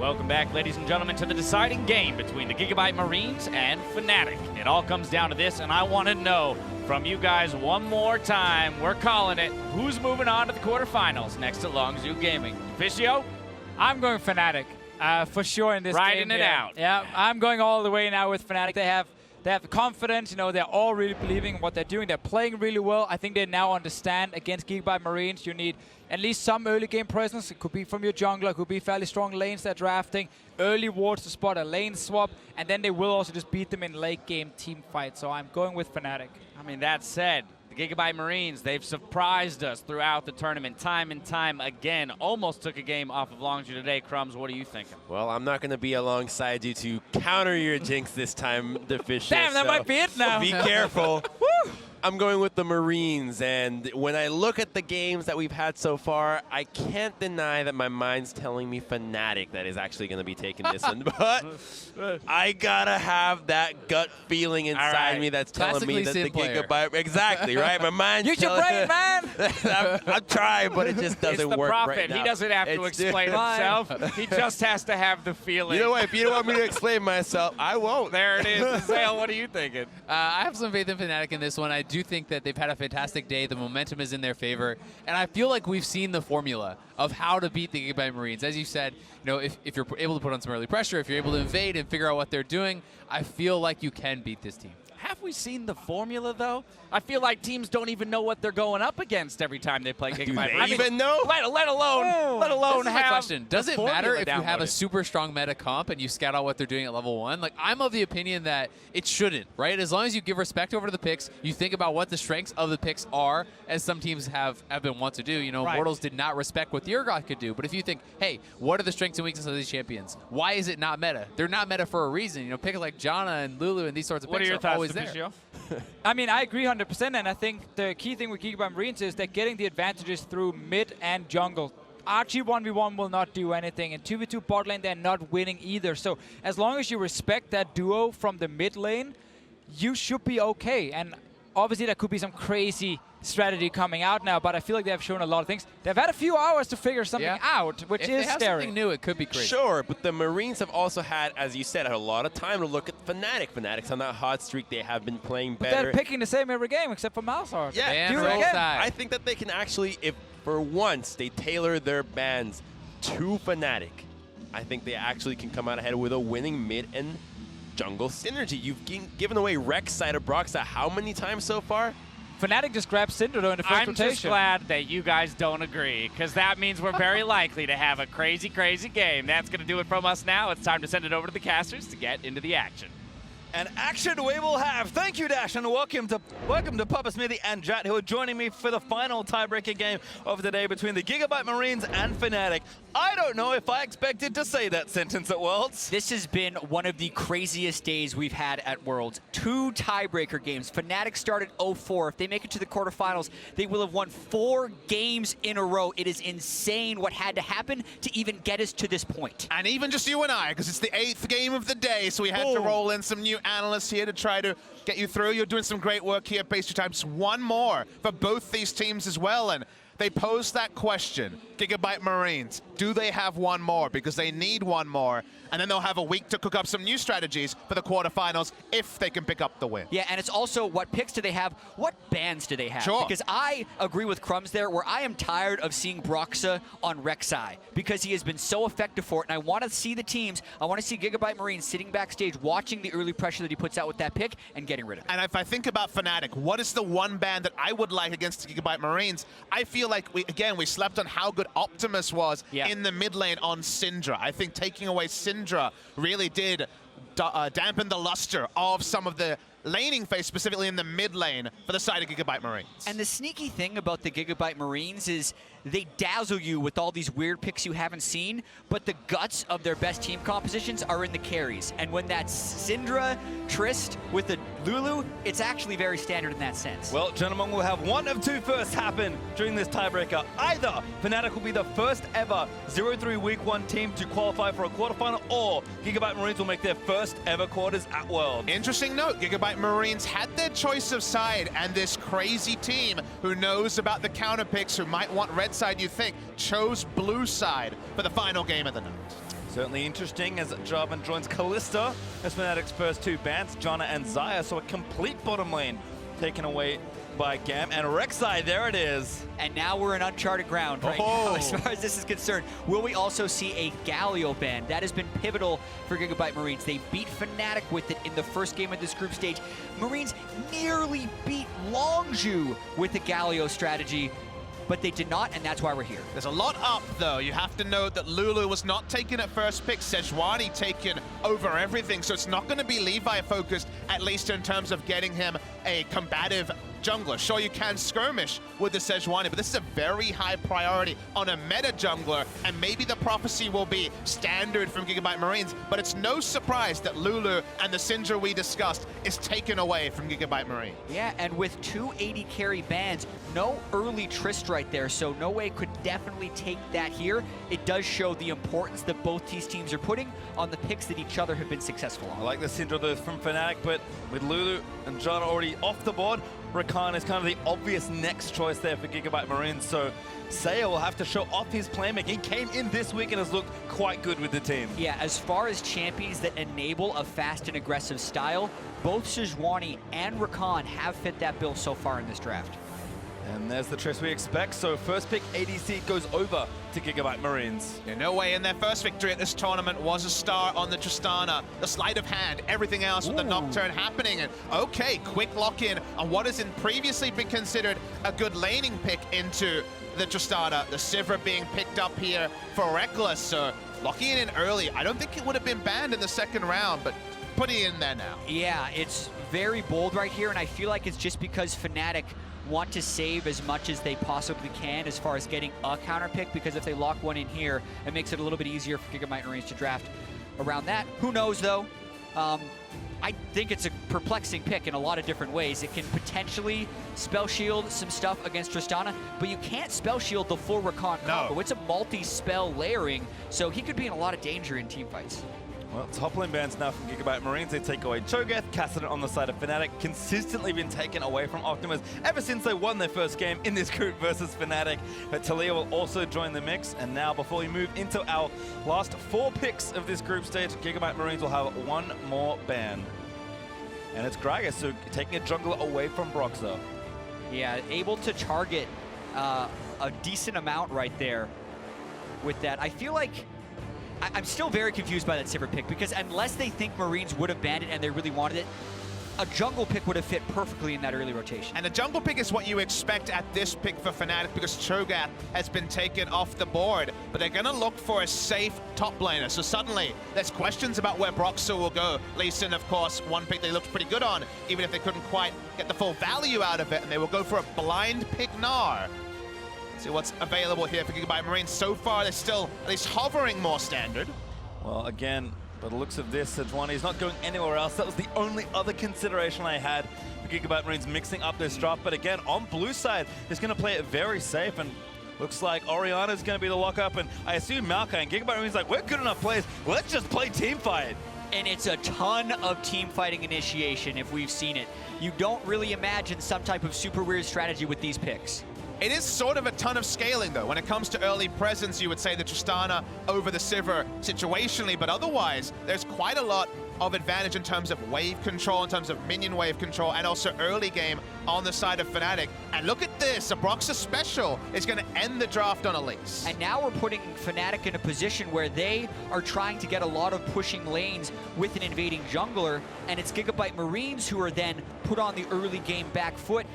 Welcome back, ladies and gentlemen, to the deciding game between the GIGABYTE Marines and Fnatic. It all comes down to this, and I want to know from you guys one more time, we're calling it, who's moving on to the quarterfinals next to Longzhu Gaming? Officio? I'm going Fnatic, for sure in this game. Riding it out. Yeah, I'm going all the way now with Fnatic. They have the confidence, you know, they're all really believing in what they're doing. They're playing really well. I think they now understand against GIGABYTE Marines, you need at least some early game presence. It could be from your jungler, it could be fairly strong lanes they're drafting, early wards to spot a lane swap, and then they will also just beat them in late game team fight. So I'm going with Fnatic. I mean, that said, the GIGABYTE Marines, they've surprised us throughout the tournament time and time again. Almost took a game off of Longzhu today. Crumbs, what are you thinking? Well, I'm not going to be alongside you to counter your jinx this time, Deficious. Damn, that might be it now. Be careful. I'm going with the Marines, and when I look at the games that we've had so far, I can't deny that my mind's telling me Fnatic that is actually going to be taking this one. But I gotta have that gut feeling inside me that's telling me that the GIGABYTE... Exactly, right? My mind's Use your brain, man! I'm trying, but it just doesn't work prophet. right now. He doesn't have to explain himself. He just has to have the feeling. You know what? If you don't want me to explain myself, I won't. There it is. Zale, what are you thinking? I have some faith in Fnatic in this one. I do think that they've had a fantastic day. The momentum is in their favor. And I feel like we've seen the formula of how to beat the GIGABYTE Marines. As you said, you know, if you're able to put on some early pressure, if you're able to invade and figure out what they're doing, I feel like you can beat this team. Have we seen the formula, though? I feel like teams don't even know what they're going up against every time they play GIGABYTE. Do they even know? Let alone This is my have question. Does it matter if you have a downloaded? super strong meta comp and you scout out what they're doing at level 1? Like, I'm of the opinion that it shouldn't, right? As long as you give respect over to the picks, you think about what the strengths of the picks are, as some teams have been wont to do. You know, Right. Mortals did not respect what the Urgot could do. But if you think, hey, what are the strengths and weaknesses of these champions? Why is it not meta? They're not meta for a reason. You know, picks like Janna and Lulu and these sorts of What are picks your are thoughts, always there. Officio? I mean, I agree 100%, and I think the key thing with GIGABYTE Marines is they're getting the advantages through mid and jungle. Archie 1v1 will not do anything, and 2v2 bot lane, they're not winning either. So as long as you respect that duo from the mid lane, you should be okay. And obviously there could be some crazy strategy coming out now, but I feel like they have shown a lot of things. They've had a few hours to figure something out, which If is they have scary. something new, it could be crazy. Sure, but the Marines have also had, as you said, a lot of time to look at Fnatic. Fnatic's on that hot streak. They have been playing But better. they're picking the same every game except for Malzahar. Yeah, And do it roll again. side. I think that they can actually, if for once they tailor their bans to Fnatic, I think they actually can come out ahead with a winning mid and jungle synergy. You've given away Rekkles side of Broxah how many times so far? Fnatic just grabbed Syndra in the first I'm rotation. just glad that you guys don't agree, because that means we're very likely to have a crazy, crazy game. That's going to do it from us now. It's time to send it over to the casters to get into the action. And action we will have. Thank you, Dash, and welcome to Papa Smithy and Jat, who are joining me for the final tiebreaker game of the day between the GIGABYTE Marines and Fnatic. I don't know if I expected to say that sentence at Worlds. This has been one of the craziest days we've had at Worlds. 2 tiebreaker games. Fnatic started 0-4. If they make it to the quarterfinals, they will have won 4 games in a row. It is insane what had to happen to even get us to this point. And even just you and I, because it's the 8th game of the day, so we had to roll in some new analysts here to try to get you through. You're doing some great work here, Pastry Time. Just one more for both these teams as well. And they posed that question, GIGABYTE Marines, do they have one more? Because they need one more, and then they'll have a week to cook up some new strategies for the quarterfinals if they can pick up the win. Yeah, and it's also what picks do they have, what bans do they have? Sure. Because I agree with Crumbs there, where I am tired of seeing Broxah on Rek'Sai, because he has been so effective for it, and I want to see the teams, I want to see GIGABYTE Marines sitting backstage, watching the early pressure that he puts out with that pick, and getting rid of it. And if I think about Fnatic, what is the one ban that I would like against the GIGABYTE Marines? I feel like, we slept on how good Optimus was in the mid lane on Syndra. I think taking away Syndra really did dampen the luster of some of the laning phase, specifically in the mid lane for the side of GIGABYTE Marines. And the sneaky thing about the GIGABYTE Marines is they dazzle you with all these weird picks you haven't seen, but the guts of their best team compositions are in the carries. And when that's Syndra, Trist with the Lulu, it's actually very standard in that sense. Well, gentlemen, we'll have one of 2 firsts happen during this tiebreaker. Either Fnatic will be the first ever 0-3 Week 1 team to qualify for a quarterfinal, or GIGABYTE Marines will make their first ever quarters at Worlds. Interesting note, GIGABYTE Marines had their choice of side, and this crazy team who knows about the counter picks, who might want red side, you think, chose blue side for the final game of the night. Certainly interesting as Jarvan joins Kalista as Fnatic's first 2 bans, Janna and Xayah, so a complete bottom lane taken away by GAM, and Rek'Sai, there it is. And now we're in uncharted ground right now as far as this is concerned. Will we also see a Galio ban? That has been pivotal for GIGABYTE Marines. They beat Fnatic with it in the first game of this group stage. Marines nearly beat Longzhu with the Galio strategy, but they did not, and that's why we're here. There's a lot up, though. You have to note that Lulu was not taken at first pick. Sejuani taken over everything, so it's not going to be Levi focused, at least in terms of getting him a combative jungler. Sure, you can skirmish with the Sejuani, but this is a very high priority on a meta jungler, and maybe the prophecy will be standard from GIGABYTE Marines, but it's no surprise that Lulu and the Syndra we discussed is taken away from GIGABYTE Marines. Yeah, and with 2 AD carry bans, no early Trist right there, so Noway could definitely take that here. It does show the importance that both these teams are putting on the picks that each other have been successful on. I like the Syndra though from Fnatic, but with Lulu and Janna already off the board, Rakan is kind of the obvious next choice there for GIGABYTE Marines, so Saya will have to show off his playmaking. He came in this week and has looked quite good with the team. Yeah, as far as champions that enable a fast and aggressive style, both Sejuani and Rakan have fit that bill so far in this draft. And there's the Trist we expect, so first pick ADC goes over to GIGABYTE Marines. Yeah, Noway in their first victory at this tournament was a star on the Tristana, the sleight of hand, everything else with the Nocturne happening. And okay, quick lock-in on what has previously been considered a good laning pick into the Tristana. The Sivir being picked up here for Rekkles, so locking it in early. I don't think it would have been banned in the second round, but putting it in there now. Yeah, it's very bold right here, and I feel like it's just because Fnatic want to save as much as they possibly can as far as getting a counter pick, because if they lock one in here, it makes it a little bit easier for GIGABYTE Marines to draft around that. Who knows, though? I think it's a perplexing pick in a lot of different ways. It can potentially spell shield some stuff against Tristana, but you can't spell shield the full Rakan combo. No. It's a multi-spell layering, so he could be in a lot of danger in team fights. Well, top lane bans now from GIGABYTE Marines. They take away Cho'Gath, Kassadin on the side of Fnatic, consistently been taken away from Optimus ever since they won their first game in this group versus Fnatic. But Talia will also join the mix. And now, before we move into our last 4 picks of this group stage, GIGABYTE Marines will have one more ban. And it's Gragas, so taking a jungler away from Broxah. Yeah, able to target a decent amount right there with that. I feel like I'm still very confused by that Sivir pick, because unless they think Marines would have banned it and they really wanted it, a jungle pick would have fit perfectly in that early rotation. And a jungle pick is what you expect at this pick for Fnatic, because Cho'Gath has been taken off the board, but they're going to look for a safe top laner. So suddenly, there's questions about where Broxah will go. Lee Sin, of course, one pick they looked pretty good on, even if they couldn't quite get the full value out of it, and they will go for a blind pick Gnar. See what's available here for GIGABYTE Marines. So far, they're still at least hovering more standard. Well, again, by the looks of this, Sejuani is not going anywhere else. That was the only other consideration I had for GIGABYTE Marines mixing up this draft. But again, on blue side, is going to play it very safe, and looks like Orianna is going to be the lockup, and I assume Maokai and GIGABYTE Marines like, we're good enough players, let's just play team fight. And it's a ton of team fighting initiation if we've seen it. You don't really imagine some type of super weird strategy with these picks. It is sort of a ton of scaling, though. When it comes to early presence, you would say the Tristana over the Sivir situationally, but otherwise, there's quite a lot of advantage in terms of wave control, in terms of minion wave control, and also early game on the side of Fnatic. And look at this, a Broxah special is going to end the draft on Elise. And now we're putting Fnatic in a position where they are trying to get a lot of pushing lanes with an invading jungler, and it's GIGABYTE Marines who are then put on the early game back foot,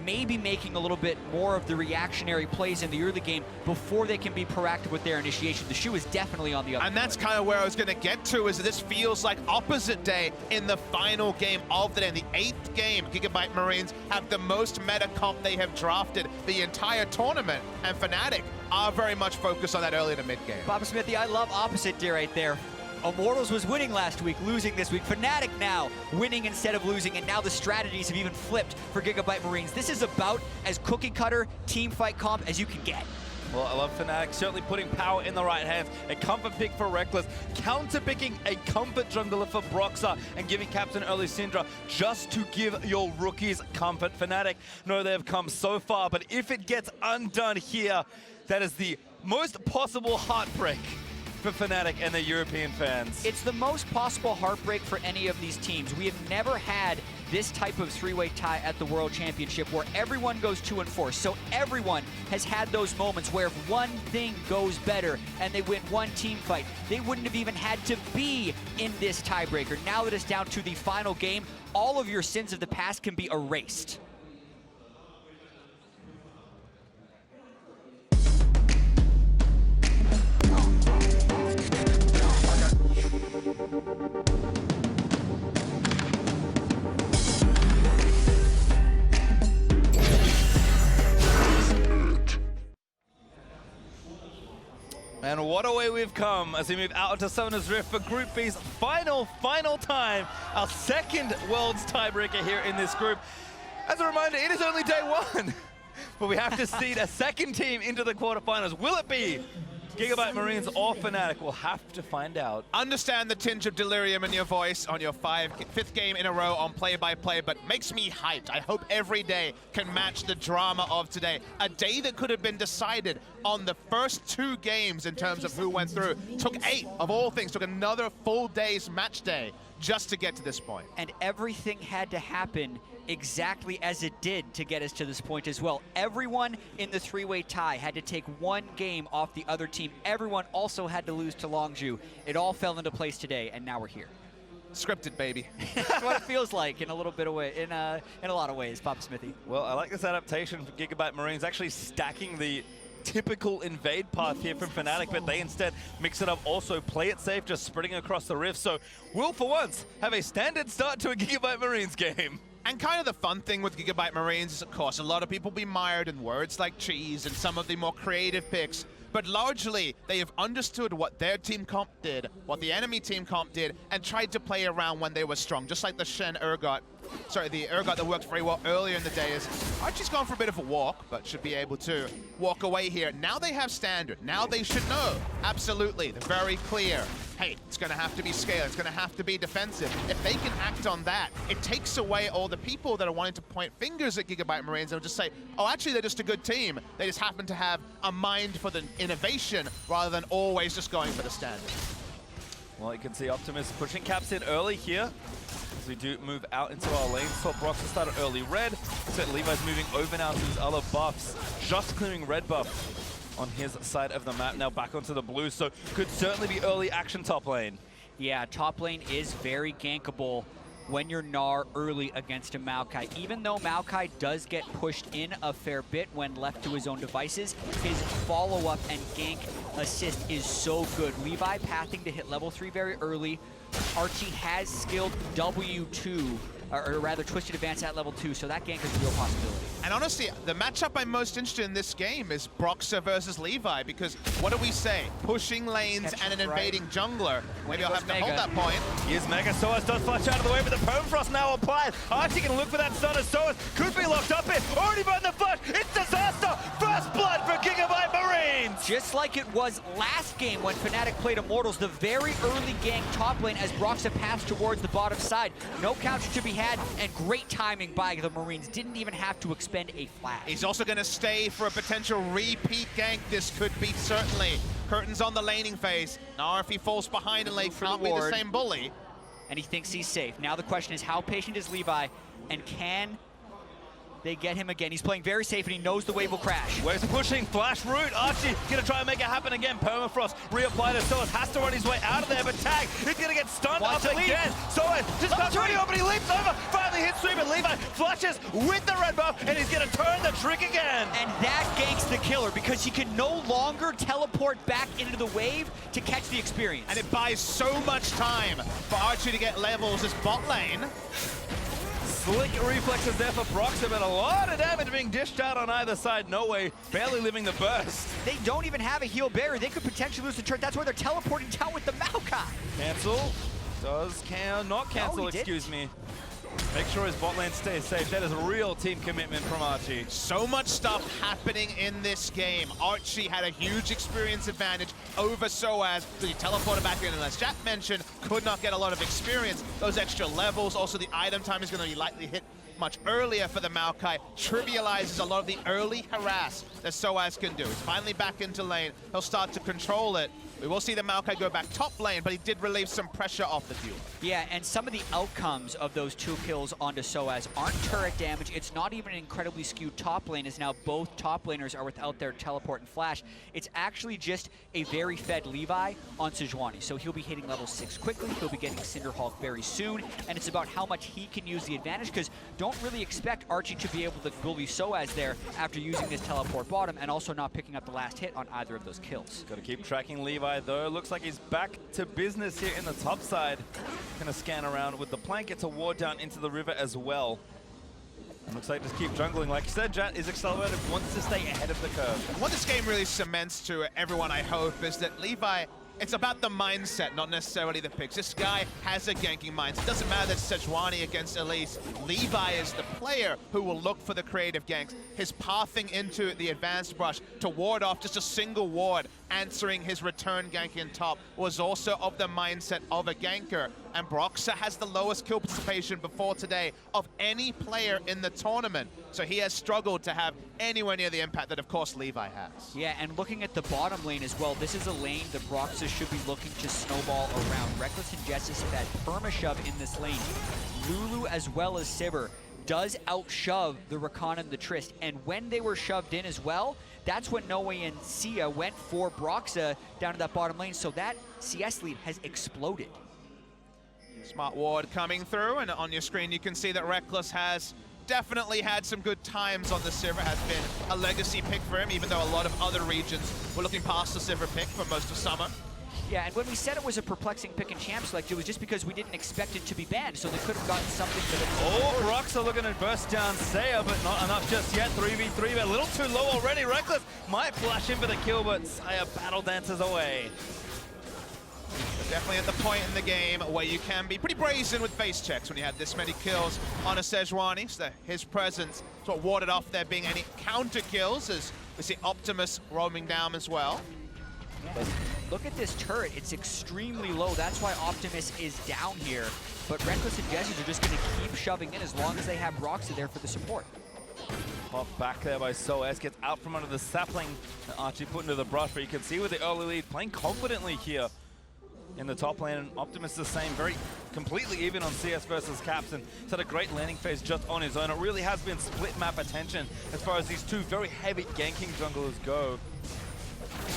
maybe making a little bit more of the reactionary plays in the early game before they can be proactive with their initiation. The shoe is definitely on the other And that's foot. kind of where I was going to get to, is this feels like opposite day in the final game of the day. In the 8th game, GIGABYTE Marines have the most meta comp they have drafted the entire tournament, and Fnatic are very much focused on that early to mid game. Papa Smithy, I love opposite day right there. Immortals was winning last week, losing this week. Fnatic now winning instead of losing, and now the strategies have even flipped for GIGABYTE Marines. This is about as cookie cutter team fight comp as you can get. Well, I love Fnatic certainly putting power in the right hands. A comfort pick for Rekkles, counter picking a comfort jungler for Broxah, and giving Captain early Syndra just to give your rookies comfort. Fnatic know they have come so far, but if it gets undone here, that is the most possible heartbreak for Fnatic and their European fans. It's the most possible heartbreak for any of these teams. We have never had this type of three-way tie at the World Championship where everyone goes 2-4. So everyone has had those moments where if one thing goes better and they win one team fight, they wouldn't have even had to be in this tiebreaker. Now that it's down to the final game, all of your sins of the past can be erased. And what a way we've come as we move out into Summoner's Rift for Group B's final time. Our second Worlds tiebreaker here in this group. As a reminder, it is only day one, but we have to seed a second team into the quarterfinals. Will it be GIGABYTE Marines or Fnatic? We'll have to find out. Understand the tinge of delirium in your voice on your fifth game in a row on play-by-play, but makes me hyped. I hope every day can match the drama of today. A day that could have been decided on the first 2 games in terms of who went through. Took 8 of all things, took another full day's match day just to get to this point. And everything had to happen exactly as it did to get us to this point as well. Everyone in the three-way tie had to take 1 game off the other team. Everyone also had to lose to Longzhu. It all fell into place today, and now we're here. Scripted, baby. That's what it feels like in a little bit of way, in a lot of ways, Papa Smithy. Well, I like this adaptation for GIGABYTE Marines, actually stacking the typical invade path here from Fnatic, but they instead mix it up, also play it safe, just spreading across the rift. So we'll, for once, have a standard start to a GIGABYTE Marines game. And kind of the fun thing with GIGABYTE Marines is, of course, a lot of people be mired in words like cheese and some of the more creative picks, but largely they have understood what their team comp did, what the enemy team comp did, and tried to play around when they were strong, just like the the Urgot that worked very well earlier in the day. Is Archie's gone for a bit of a walk, but should be able to walk away here. Now they have standard. Now they should know. Absolutely, they're very clear. Hey, it's going to have to be scale. It's going to have to be defensive. If they can act on that, it takes away all the people that are wanting to point fingers at GIGABYTE Marines and just say, oh, actually, they're just a good team. They just happen to have a mind for the innovation rather than always just going for the standard. Well, you can see Optimus pushing caps in early here. As we do move out into our lane. Saw Broxah started early red. So Levi's moving over now to his other buffs. Just clearing red buff on his side of the map, now back onto the blue, so could certainly be early action top lane. Yeah, top lane is very gankable when you're Gnar early against a Maokai. Even though Maokai does get pushed in a fair bit when left to his own devices, his follow-up and gank assist is so good. Levi pathing to hit level 3 very early. Archie has skilled W2, or rather Twisted Advance at level 2, so that gank is a real possibility. And honestly, the matchup I'm most interested in this game is Broxah versus Levi, because what do we say? Pushing lanes and an invading jungler. Maybe I'll have to hold that point. Here's Mega. sOAZ does flash out of the way, but the Permafrost now applied. Archie can look for that stun as sOAZ could be locked up in. Already burned the flash. It's disaster. First blood for GIGABYTE Marines. Just like it was last game when Fnatic played Immortals, the very early gank top lane as Broxah passed towards the bottom side. No counter to be had, and great timing by the Marines. Didn't even have to expend a flash. He's also going to stay for a potential repeat gank. This could be certainly. Curtains on the laning phase. Now if he falls behind and lane, can't be the same bully. And he thinks he's safe. Now the question is, how patient is Levi, and can they get him again? He's playing very safe, and he knows the wave will crash. Where's he pushing? Flash root. Archie gonna try and make it happen again. Permafrost reapplied to sOAZ. Has to run his way out of there, but tag. He's gonna get stunned up again. sOAZ just comes already over, but he leaps over. Finally hits sweep, and Levi flashes with the red buff, and he's gonna turn the trick again. And that ganks the killer, because he can no longer teleport back into the wave to catch the experience. And it buys so much time for Archie to get levels as bot lane. Slick reflexes there for Broxah, but a lot of damage being dished out on either side. Noway barely living the burst. They don't even have a heal barrier. They could potentially lose the turret. That's why they're teleporting down with the Maokai. Cancel. Does not cancel, excuse me. Make sure his bot lane stays safe. That is a real team commitment from Archie. So much stuff happening in this game. Archie had a huge experience advantage over sOAZ. He teleported back in, and as Jack mentioned, could not get a lot of experience. Those extra levels, also the item time is going to be likely hit much earlier for the Maokai, trivializes a lot of the early harass that sOAZ can do. He's finally back into lane. He'll start to control it. We will see the Maokai go back top lane, but he did relieve some pressure off the duo. Yeah, and some of the outcomes of those 2 kills onto sOAZ aren't turret damage. It's not even an incredibly skewed top lane, as now both top laners are without their teleport and flash. It's actually just a very fed Levi on Sejuani. So he'll be hitting level 6 quickly, he'll be getting Cinder Hulk very soon, and it's about how much he can use the advantage, because don't really expect Archie to be able to bully sOAZ there after using this teleport bottom and also not picking up the last hit on either of those kills. Got to keep tracking Levi though. Looks like he's back to business here in the top side. Gonna scan around with the plank. Gets a ward down into the river as well. And looks like just keep jungling. Like you said, Jat is accelerated, wants to stay ahead of the curve. And what this game really cements to everyone, I hope, is that Levi, it's about the mindset, not necessarily the picks. This guy has a ganking mindset. It doesn't matter that Sejuani against Elise. Levi is the player who will look for the creative ganks. His pathing into the advanced brush to ward off just a single ward, answering his return gank in top, was also of the mindset of a ganker. And Broxah has the lowest kill participation before today of any player in the tournament. So he has struggled to have anywhere near the impact that, of course, Levi has. Yeah, and looking at the bottom lane as well, this is a lane that Broxah should be looking to snowball around. Rekkles and Jesiz have had perma-shove in this lane. Lulu as well as Sivir does outshove the Rakan and the Trist, and when they were shoved in as well, that's when Noway and Sia went for Broxah down to that bottom lane, so that CS lead has exploded. Smart ward coming through, and on your screen you can see that Rekkles has definitely had some good times on the Sivir. Has been a legacy pick for him, even though a lot of other regions were looking past the Sivir pick for most of summer. Yeah, and when we said it was a perplexing pick in Champ Select, it was just because we didn't expect it to be banned, so they could have gotten something that it was. Oh, Broxah looking to burst down Saya, but not enough just yet. 3v3, but a little too low already. Rekkles might flash in for the kill, but Saya battle dances away. But definitely at the point in the game where you can be pretty brazen with face checks when you have this many kills on a Sejuani. So his presence is what warded off there being any counter kills, as we see Optimus roaming down as well. Yeah. Look at this turret, it's extremely low. That's why Optimus is down here. But Rekkles and Jesiz are just going to keep shoving in as long as they have Broxah there for the support. Pop back there by sOAZ, gets out from under the sapling that Archie put into the brush, but you can see with the early lead playing confidently here in the top lane, and Optimus the same, very completely even on CS versus Caps, and he's had a great landing phase just on his own. It really has been split map attention as far as these two very heavy ganking junglers go.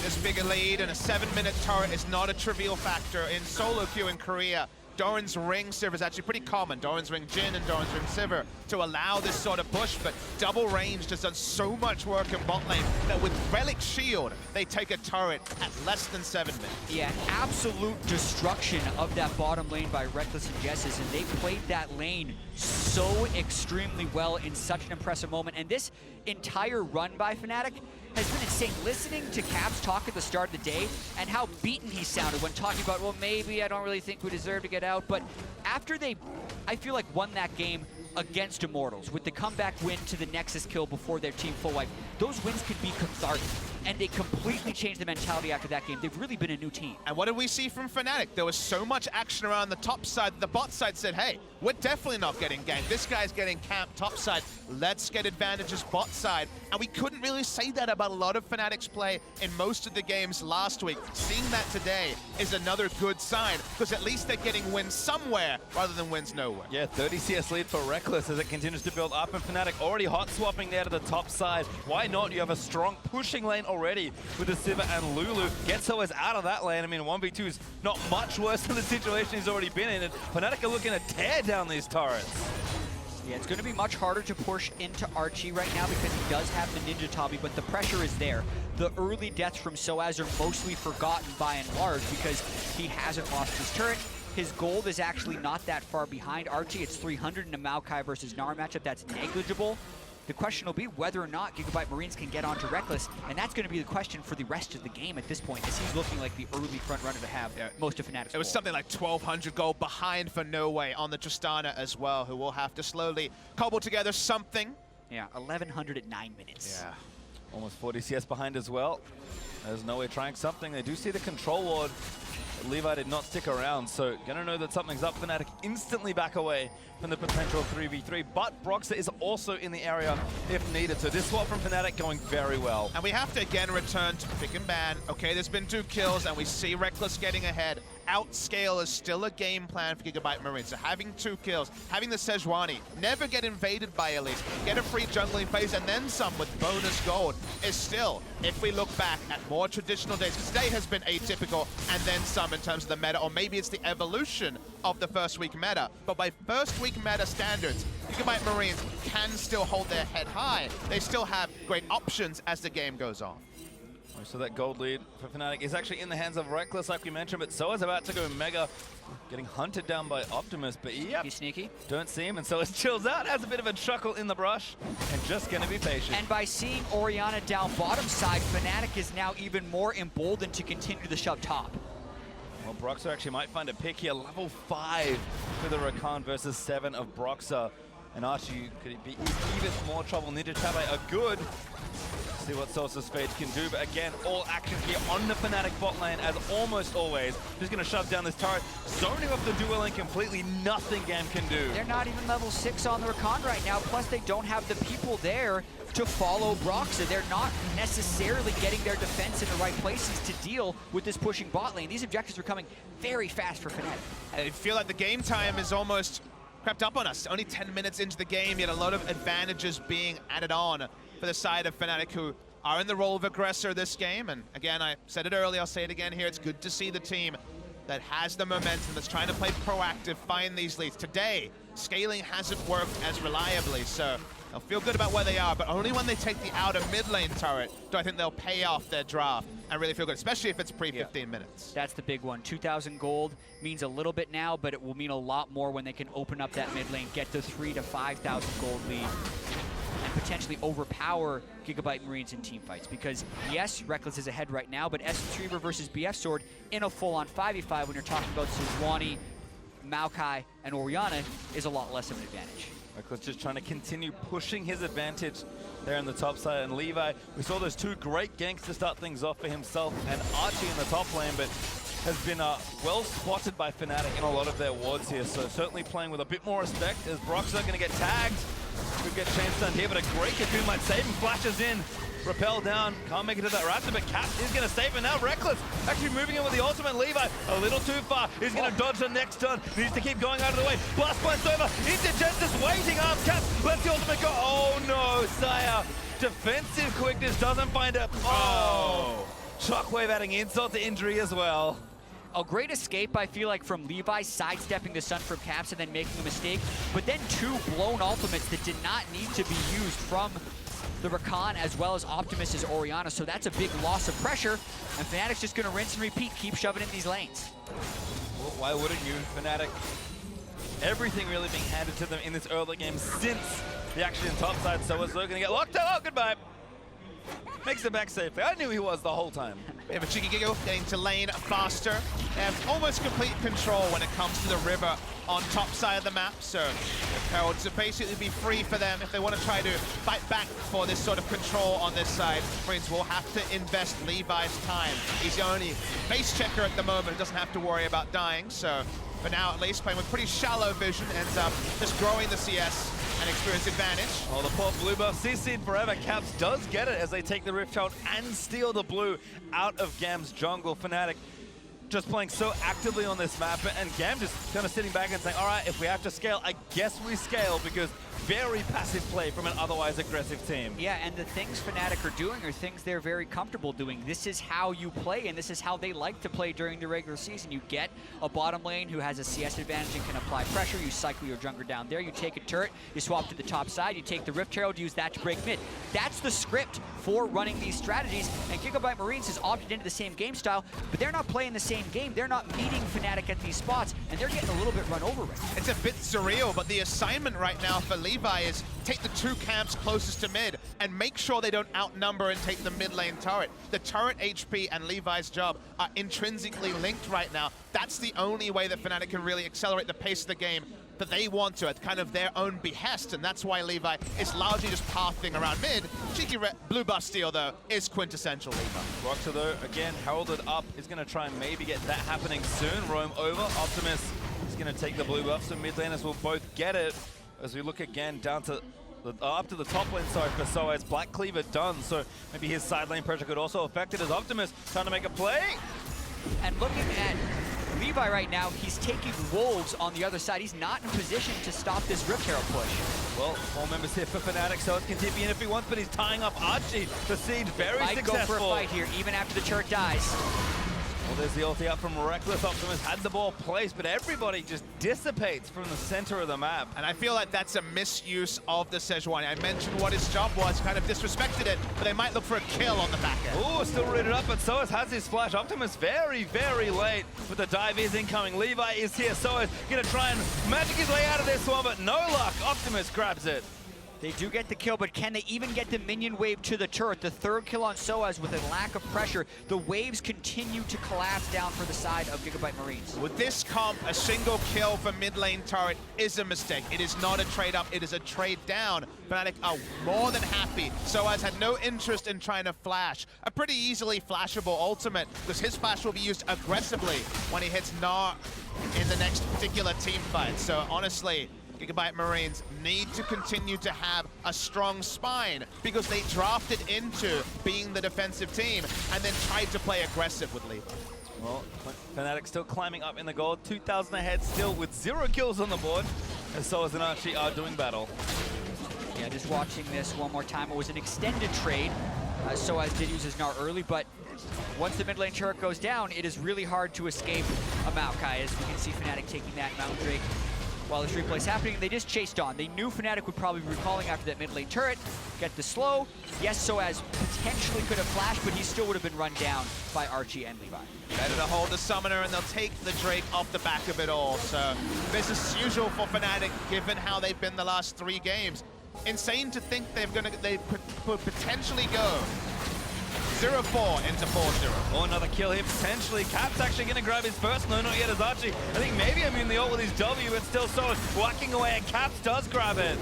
This bigger lead and a 7-minute turret is not a trivial factor in solo queue in Korea. Doran's Ring Sivir is actually pretty common. Doran's Ring Jhin and Doran's Ring Sivir to allow this sort of push, but double ranged has done so much work in bot lane that with Relic Shield, they take a turret at less than 7 minutes. Yeah, absolute destruction of that bottom lane by Rekkles and Jesiz, and they played that lane so extremely well in such an impressive moment. And this entire run by Fnatic has been insane. Listening to Caps talk at the start of the day and how beaten he sounded when talking about, well, maybe I don't really think we deserve to get out. But after they, I feel like, won that game against Immortals with the comeback win to the Nexus kill before their team full wipe, those wins could be cathartic. And they completely changed the mentality after that game. They've really been a new team. And what did we see from Fnatic? There was so much action around the top side. The bot side said, hey, we're definitely not getting ganked. This guy's getting camped top side. Let's get advantages bot side. And we couldn't really say that about a lot of Fnatic's play in most of the games last week. Seeing that today is another good sign, because at least they're getting wins somewhere rather than wins nowhere. Yeah, 30 CS lead for Rekkles as it continues to build up, and Fnatic already hot swapping there to the top side. Why not? You have a strong pushing lane already with the Sivir and Lulu. Get sOAZ out of that lane. I mean, 1v2 is not much worse than the situation he's already been in, and Fnatic are looking to tear down these turrets. Yeah, it's going to be much harder to push into Archie right now because he does have the Ninja Tabi, but the pressure is there. The early deaths from sOAZ are mostly forgotten by and large because he hasn't lost his turret. His gold is actually not that far behind Archie. It's 300 in a Maokai versus Gnar matchup. That's negligible. The question will be whether or not GIGABYTE Marines can get onto Rekkles, and that's going to be the question for the rest of the game at this point, as he's looking like the early front runner to have most of Fnatic's It was something like 1,200 gold behind for Noway on the Tristana as well, who will have to slowly cobble together something. Yeah, 1,100 at 9 minutes. Yeah, almost 40 CS behind as well. There's Noway trying something. They do see the control ward Levi did not stick around, so gonna know that something's up. Fnatic instantly back away from the potential 3v3, but Broxah is also in the area if needed. So this swap from Fnatic going very well. And we have to again return to pick and ban. Okay, there's been 2 kills, and we see Rekkles getting ahead. Outscale is still a game plan for GIGABYTE Marines. So having 2 kills, having the Sejuani, never get invaded by Elise, get a free jungling phase, and then some with bonus gold is still, if we look back at more traditional days, because today has been atypical, and then some in terms of the meta, or maybe it's the evolution of the first week meta. But by first week meta standards, GIGABYTE Marines can still hold their head high. They still have great options as the game goes on. So that gold lead for Fnatic is actually in the hands of Rekkles, like we mentioned, but sOAZ about to go mega, getting hunted down by Optimus, but yep, He's sneaky. Don't see him, and sOAZ chills out, has a bit of a chuckle in the brush, and just gonna be patient. And by seeing Orianna down bottom side, Fnatic is now even more emboldened to continue to shove top. Well, Broxah actually might find a pick here, level 5 for the Rakan versus 7 of Broxah. And Archie could be even more trouble. Ninja Tabe are good. See what sOAZ's Fate can do, but again, all action here on the Fnatic bot lane as almost always. Just gonna shove down this turret, zoning off the dual lane completely, nothing GAM can do. They're not even level 6 on the Rakan right now, plus they don't have the people there to follow Broxah. They're not necessarily getting their defense in the right places to deal with this pushing bot lane. These objectives are coming very fast for Fnatic. I feel like the game time is almost crept up on us. Only 10 minutes into the game, yet a lot of advantages being added on for the side of Fnatic, who are in the role of aggressor this game. And again, I said it earlier, I'll say it again here. It's good to see the team that has the momentum, that's trying to play proactive, find these leads. Today, scaling hasn't worked as reliably, so they'll feel good about where they are, but only when they take the outer mid lane turret do I think they'll pay off their draft and really feel good, especially if it's pre-15 minutes. That's the big one. 2,000 gold means a little bit now, but it will mean a lot more when they can open up that mid lane, get to 3,000 to 5,000 gold lead, and potentially overpower GIGABYTE Marines in team fights. Because yes, Rekkles is ahead right now, but Essence Reaver versus BF Sword in a full-on 5v5 when you're talking about Sejuani, Maokai, and Orianna is a lot less of an advantage. Rekkles just trying to continue pushing his advantage there on the top side. And Levi, we saw those 2 great ganks to start things off for himself and Archie in the top lane, but has been well spotted by Fnatic in a lot of their wards here. So certainly playing with a bit more respect as Broxah going to get tagged. Could get chain stunned here, but a great cocoon might save him. Flashes in, rappel down, can't make it to that raptor, but Cap is going to save him now. Rekkles actually moving in with the ultimate. Levi a little too far. He's going to dodge the next turn. Needs to keep going out of the way. Blast point's over. Into Jesiz waiting arms. Cap lets the ultimate go. Oh no, Saya. Defensive quickness doesn't find it. Oh. Shockwave adding insult to injury as well. A great escape, I feel like, from Levi sidestepping the stun from Caps and then making a mistake, but then 2 blown ultimates that did not need to be used from the Rakan as well as Optimus' Orianna, so that's a big loss of pressure, and Fnatic's just gonna rinse and repeat, keep shoving in these lanes. Well, why wouldn't you? Fnatic, everything really being handed to them in this early game since the action in top side, so is gonna get locked out. Oh, goodbye. Makes it back safely. I knew he was the whole time. We have a cheeky giggle getting to lane faster. They have almost complete control when it comes to the river on top side of the map, so the Heralds will basically be free for them if they want to try to fight back for this sort of control on this side. Marines will have to invest Levi's time. He's the only base checker at the moment who doesn't have to worry about dying, so for now at least, playing with pretty shallow vision, ends up just growing the CS and experience advantage. Oh, the poor blue buff CC'd forever. Caps does get it as they take the Rift Child and steal the blue out of GAM's jungle. Fnatic just playing so actively on this map, and GAM just kind of sitting back and saying, all right, if we have to scale, I guess we scale, because very passive play from an otherwise aggressive team. Yeah, and the things Fnatic are doing are things they're very comfortable doing. This is how you play, and this is how they like to play during the regular season. You get a bottom lane who has a CS advantage and can apply pressure. You cycle your jungler down there. You take a turret. You swap to the top side. You take the Rift Herald. Use that to break mid. That's the script for running these strategies, and GIGABYTE Marines has opted into the same game style, but they're not playing the same game. They're not meeting Fnatic at these spots, and they're getting a little bit run over right now. It's a bit surreal, but the assignment right now for Levi is take the 2 camps closest to mid and make sure they don't outnumber and take the mid lane turret. The turret HP and Levi's job are intrinsically linked right now. That's the only way that Fnatic can really accelerate the pace of the game that they want to at kind of their own behest, and that's why Levi is largely just pathing around mid. Cheeky blue buff steal, though, is quintessential Levi. Broxah, though, again, heralded up, is going to try and maybe get that happening soon. Roam over. Optimus is going to take the blue buff, so mid laners will both get it. As we look again down to up to the top lane, sorry, for sOAZ. Black Cleaver done, so maybe his side lane pressure could also affect it as Optimus trying to make a play. And looking at Levi right now, he's taking Wolves on the other side. He's not in position to stop this Rift Herald push. Well, 4 members here for Fnatic, so it can tip in if he wants, but he's tying up Archie. The siege very Might successful. go for a fight here, even after the turret dies. Well, there's the ulti up from Rekkles. Optimus had the ball placed, but everybody just dissipates from the center of the map. And I feel like that's a misuse of the Sejuani. I mentioned what his job was, kind of disrespected it, but they might look for a kill on the back end. Ooh, still rooted up, but sOAZ has his flash. Optimus very, very late, but the dive is incoming. Levi is here. sOAZ gonna try and magic his way out of this one, but no luck. Optimus grabs it. They do get the kill, but can they even get the minion wave to the turret? The third kill on sOAZ with a lack of pressure. The waves continue to collapse down for the side of GIGABYTE Marines. With this comp, a single kill for mid lane turret is a mistake. It is not a trade up, it is a trade down. Fnatic are more than happy. sOAZ had no interest in trying to flash. A pretty easily flashable ultimate, because his flash will be used aggressively when he hits Gnar in the next particular team fight. So honestly, GIGABYTE Marines need to continue to have a strong spine because they drafted into being the defensive team and then tried to play aggressive with Levi. Well, Fnatic still climbing up in the gold. 2,000 ahead still with 0 kills on the board. And sOAZ and Archie are doing battle. Yeah, just watching this one more time. It was an extended trade. sOAZ did use his Gnar early, but once the mid lane turret goes down, it is really hard to escape a Maokai, as we can see Fnatic taking that Mountain Drake. While this replay is happening, they just chased on. They knew Fnatic would probably be recalling after that mid lane turret, get the slow. Yes, sOAZ potentially could have flashed, but he still would have been run down by Archie and Levi. Better to hold the summoner, and they'll take the Drake off the back of it all. So business as usual for Fnatic, given how they've been the last 3 games. Insane to think they could potentially go 0-4 into 4-0. Oh, another kill here, potentially. Cap's actually going to grab his first. No, not yet as Archie. I think maybe I'm in the ult with his W, but still sOAZ whacking away, and Caps does grab it.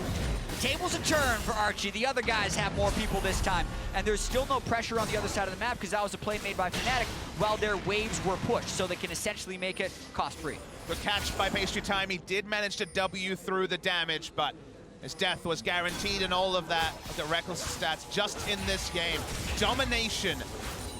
The tables a turn for Archie. The other guys have more people this time, and there's still no pressure on the other side of the map because that was a play made by Fnatic while their waves were pushed, so they can essentially make it cost-free. Good catch by Pastry Time. He did manage to W through the damage, but his death was guaranteed and all of that. Look at Rekkles' stats just in this game. Domination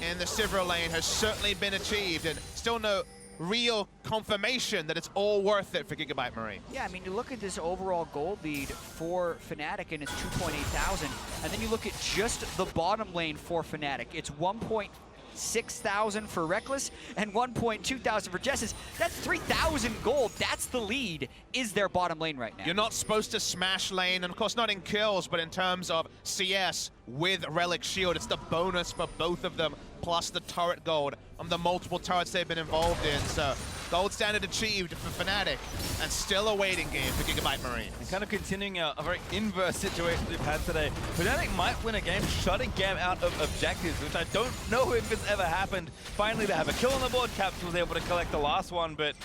in the Sivir lane has certainly been achieved, and still no real confirmation that it's all worth it for GIGABYTE Marine. Yeah, I mean, you look at this overall gold lead for Fnatic, and it's 2,800, and then you look at just the bottom lane for Fnatic. It's 1,600 for Rekkles and 1,200 for Jesiz. That's 3,000 gold. That's the lead, is their bottom lane right now. You're not supposed to smash lane, and of course not in kills, but in terms of CS with Relic Shield. It's the bonus for both of them, plus the turret gold on the multiple turrets they've been involved in. So gold standard achieved for Fnatic, and still a waiting game for GIGABYTE Marine. And kind of continuing a very inverse situation we've had today. Fnatic might win a game shutting GAM out of objectives, which I don't know if it's ever happened. Finally, they have a kill on the board. Caps was able to collect the last one, but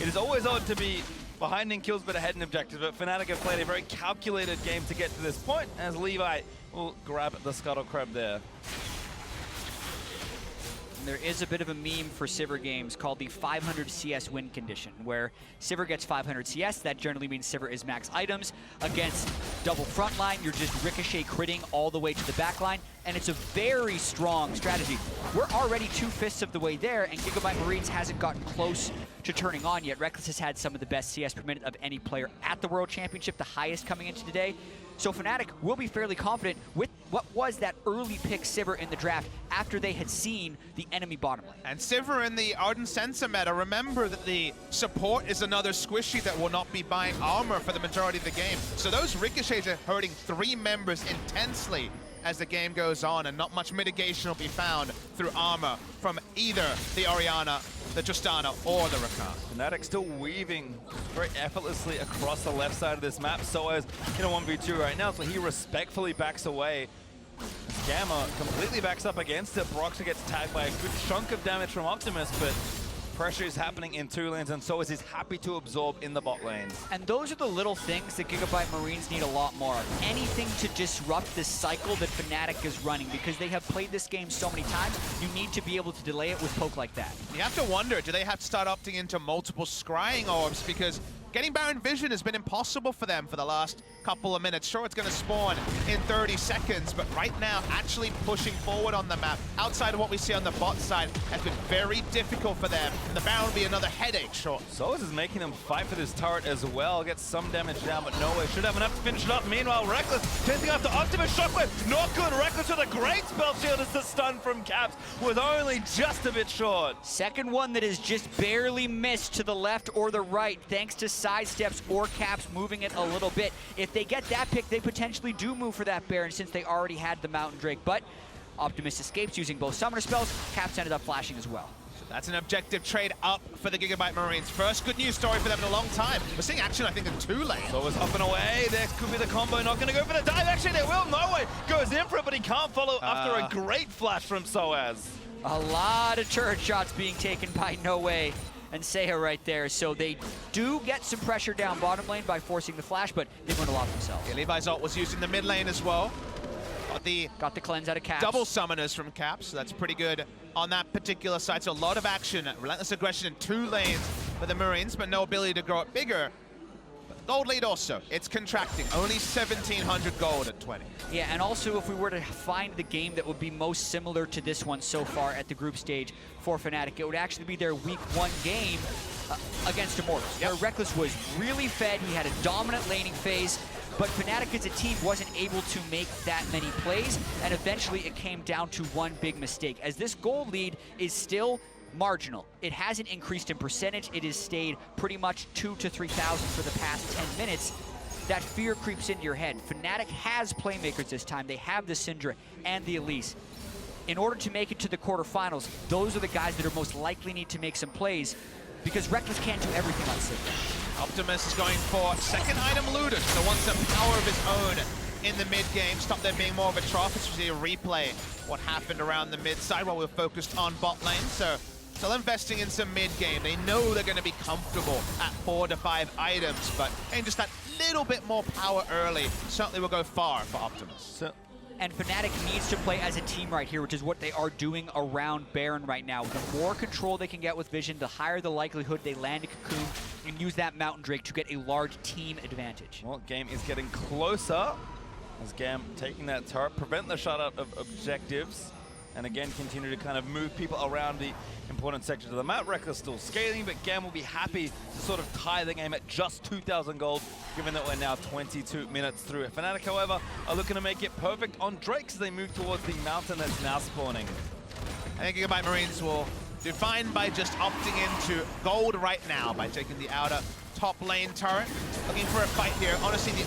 it is always odd to be behind in kills but ahead in objectives. But Fnatic have played a very calculated game to get to this point, as Levi will grab the Scuttle Crab there. And there is a bit of a meme for Sivir games called the 500 CS win condition, where Sivir gets 500 CS. That generally means Sivir is max items. Against double frontline, you're just ricochet critting all the way to the backline, and it's a very strong strategy. We're already 2/5 of the way there, and GIGABYTE Marines hasn't gotten close to turning on yet. Rekkles has had some of the best CS per minute of any player at the World Championship, the highest coming into today. So Fnatic will be fairly confident with what was that early pick Sivir in the draft after they had seen the enemy bottom lane. And Sivir in the Ardent Sensor meta, remember that the support is another squishy that will not be buying armor for the majority of the game. So those ricochets are hurting 3 members intensely as the game goes on, and not much mitigation will be found through armor from either the Orianna, the Tristana, or the Rakan. Fnatic still weaving very effortlessly across the left side of this map. sOAZ in a 1v2 right now, so he respectfully backs away. Gamma completely backs up against it. Broxah gets tagged by a good chunk of damage from Optimus, but pressure is happening in 2 lanes, and sOAZ is happy to absorb in the bot lanes. And those are the little things that GIGABYTE Marines need a lot more of. Anything to disrupt this cycle that Fnatic is running, because they have played this game so many times, you need to be able to delay it with poke like that. You have to wonder, do they have to start opting into multiple scrying orbs? Because getting Baron Vision has been impossible for them for the last couple of minutes. Sure, it's going to spawn in 30 seconds, but right now, actually pushing forward on the map, outside of what we see on the bot side, has been very difficult for them. And the Baron will be another headache, sure. sOAZ is making them fight for this turret as well. Gets some damage down, but Noway should have enough to finish it off. Meanwhile, Rekkles chasing after Optimus. Shockwave, not good. Rekkles with a great spell shield as the stun from Caps was only just a bit short. Second one that is just barely missed to the left or the right, thanks to sidesteps or Caps moving it a little bit. If they get that pick, they potentially do move for that Baron since they already had the Mountain Drake, but Optimus escapes using both summoner spells. Caps ended up flashing as well. So that's an objective trade up for the GIGABYTE Marines. First good news story for them in a long time. We're seeing action, I think, in 2 lanes. sOAZ up and away. There could be the combo. Not going to go for the dive. Actually, they will. Noway goes in for it, but he can't follow after a great flash from sOAZ. A lot of turret shots being taken by Noway and Sejuani right there. So they do get some pressure down bottom lane by forcing the flash, but they learned a lot themselves. Yeah, Levi's ult was used in the mid lane as well. Got the cleanse out of Caps. Double summoners from Caps, so that's pretty good on that particular side. So a lot of action, relentless aggression in 2 lanes for the Marines, but no ability to grow it bigger. But gold lead also, it's contracting. Only 1,700 gold at 20. Yeah, and also if we were to find the game that would be most similar to this one so far at the group stage for Fnatic, it would actually be their week 1 game against Immortals, where Rekkles was really fed. He had a dominant laning phase, but Fnatic as a team wasn't able to make that many plays, and eventually it came down to one big mistake. As this gold lead is still marginal, it hasn't increased in percentage, it has stayed pretty much 2,000 to 3,000 for the past 10 minutes. That fear creeps into your head. Fnatic has playmakers this time. They have the Syndra and the Elise. In order to make it to the quarterfinals, those are the guys that are most likely need to make some plays, because Rekkles can't do everything on Syndra. Optimus is going for second item looted, so wants some power of his own in the mid game. Stop there being more of a trough. It's usually a replay what happened around the mid side while we're focused on bot lane. So still investing in some mid game. They know they're going to be comfortable at 4 to 5 items, but and just that little bit more power early certainly will go far for Optimus. And Fnatic needs to play as a team right here, which is what they are doing around Baron right now. The more control they can get with Vision, the higher the likelihood they land a cocoon and use that Mountain Drake to get a large team advantage. Well, game is getting closer as GAM taking that turret, prevent the shutout of objectives, and again continue to kind of move people around the important sections of the map. Rekkles still scaling, but GAM will be happy to sort of tie the game at just 2,000 gold, given that we're now 22 minutes through. Fnatic, however, are looking to make it perfect on Drake as they move towards the mountain that's now spawning. I think GIGABYTE Marines will do fine by just opting into gold right now by taking the outer top lane turret. Looking for a fight here. Honestly, the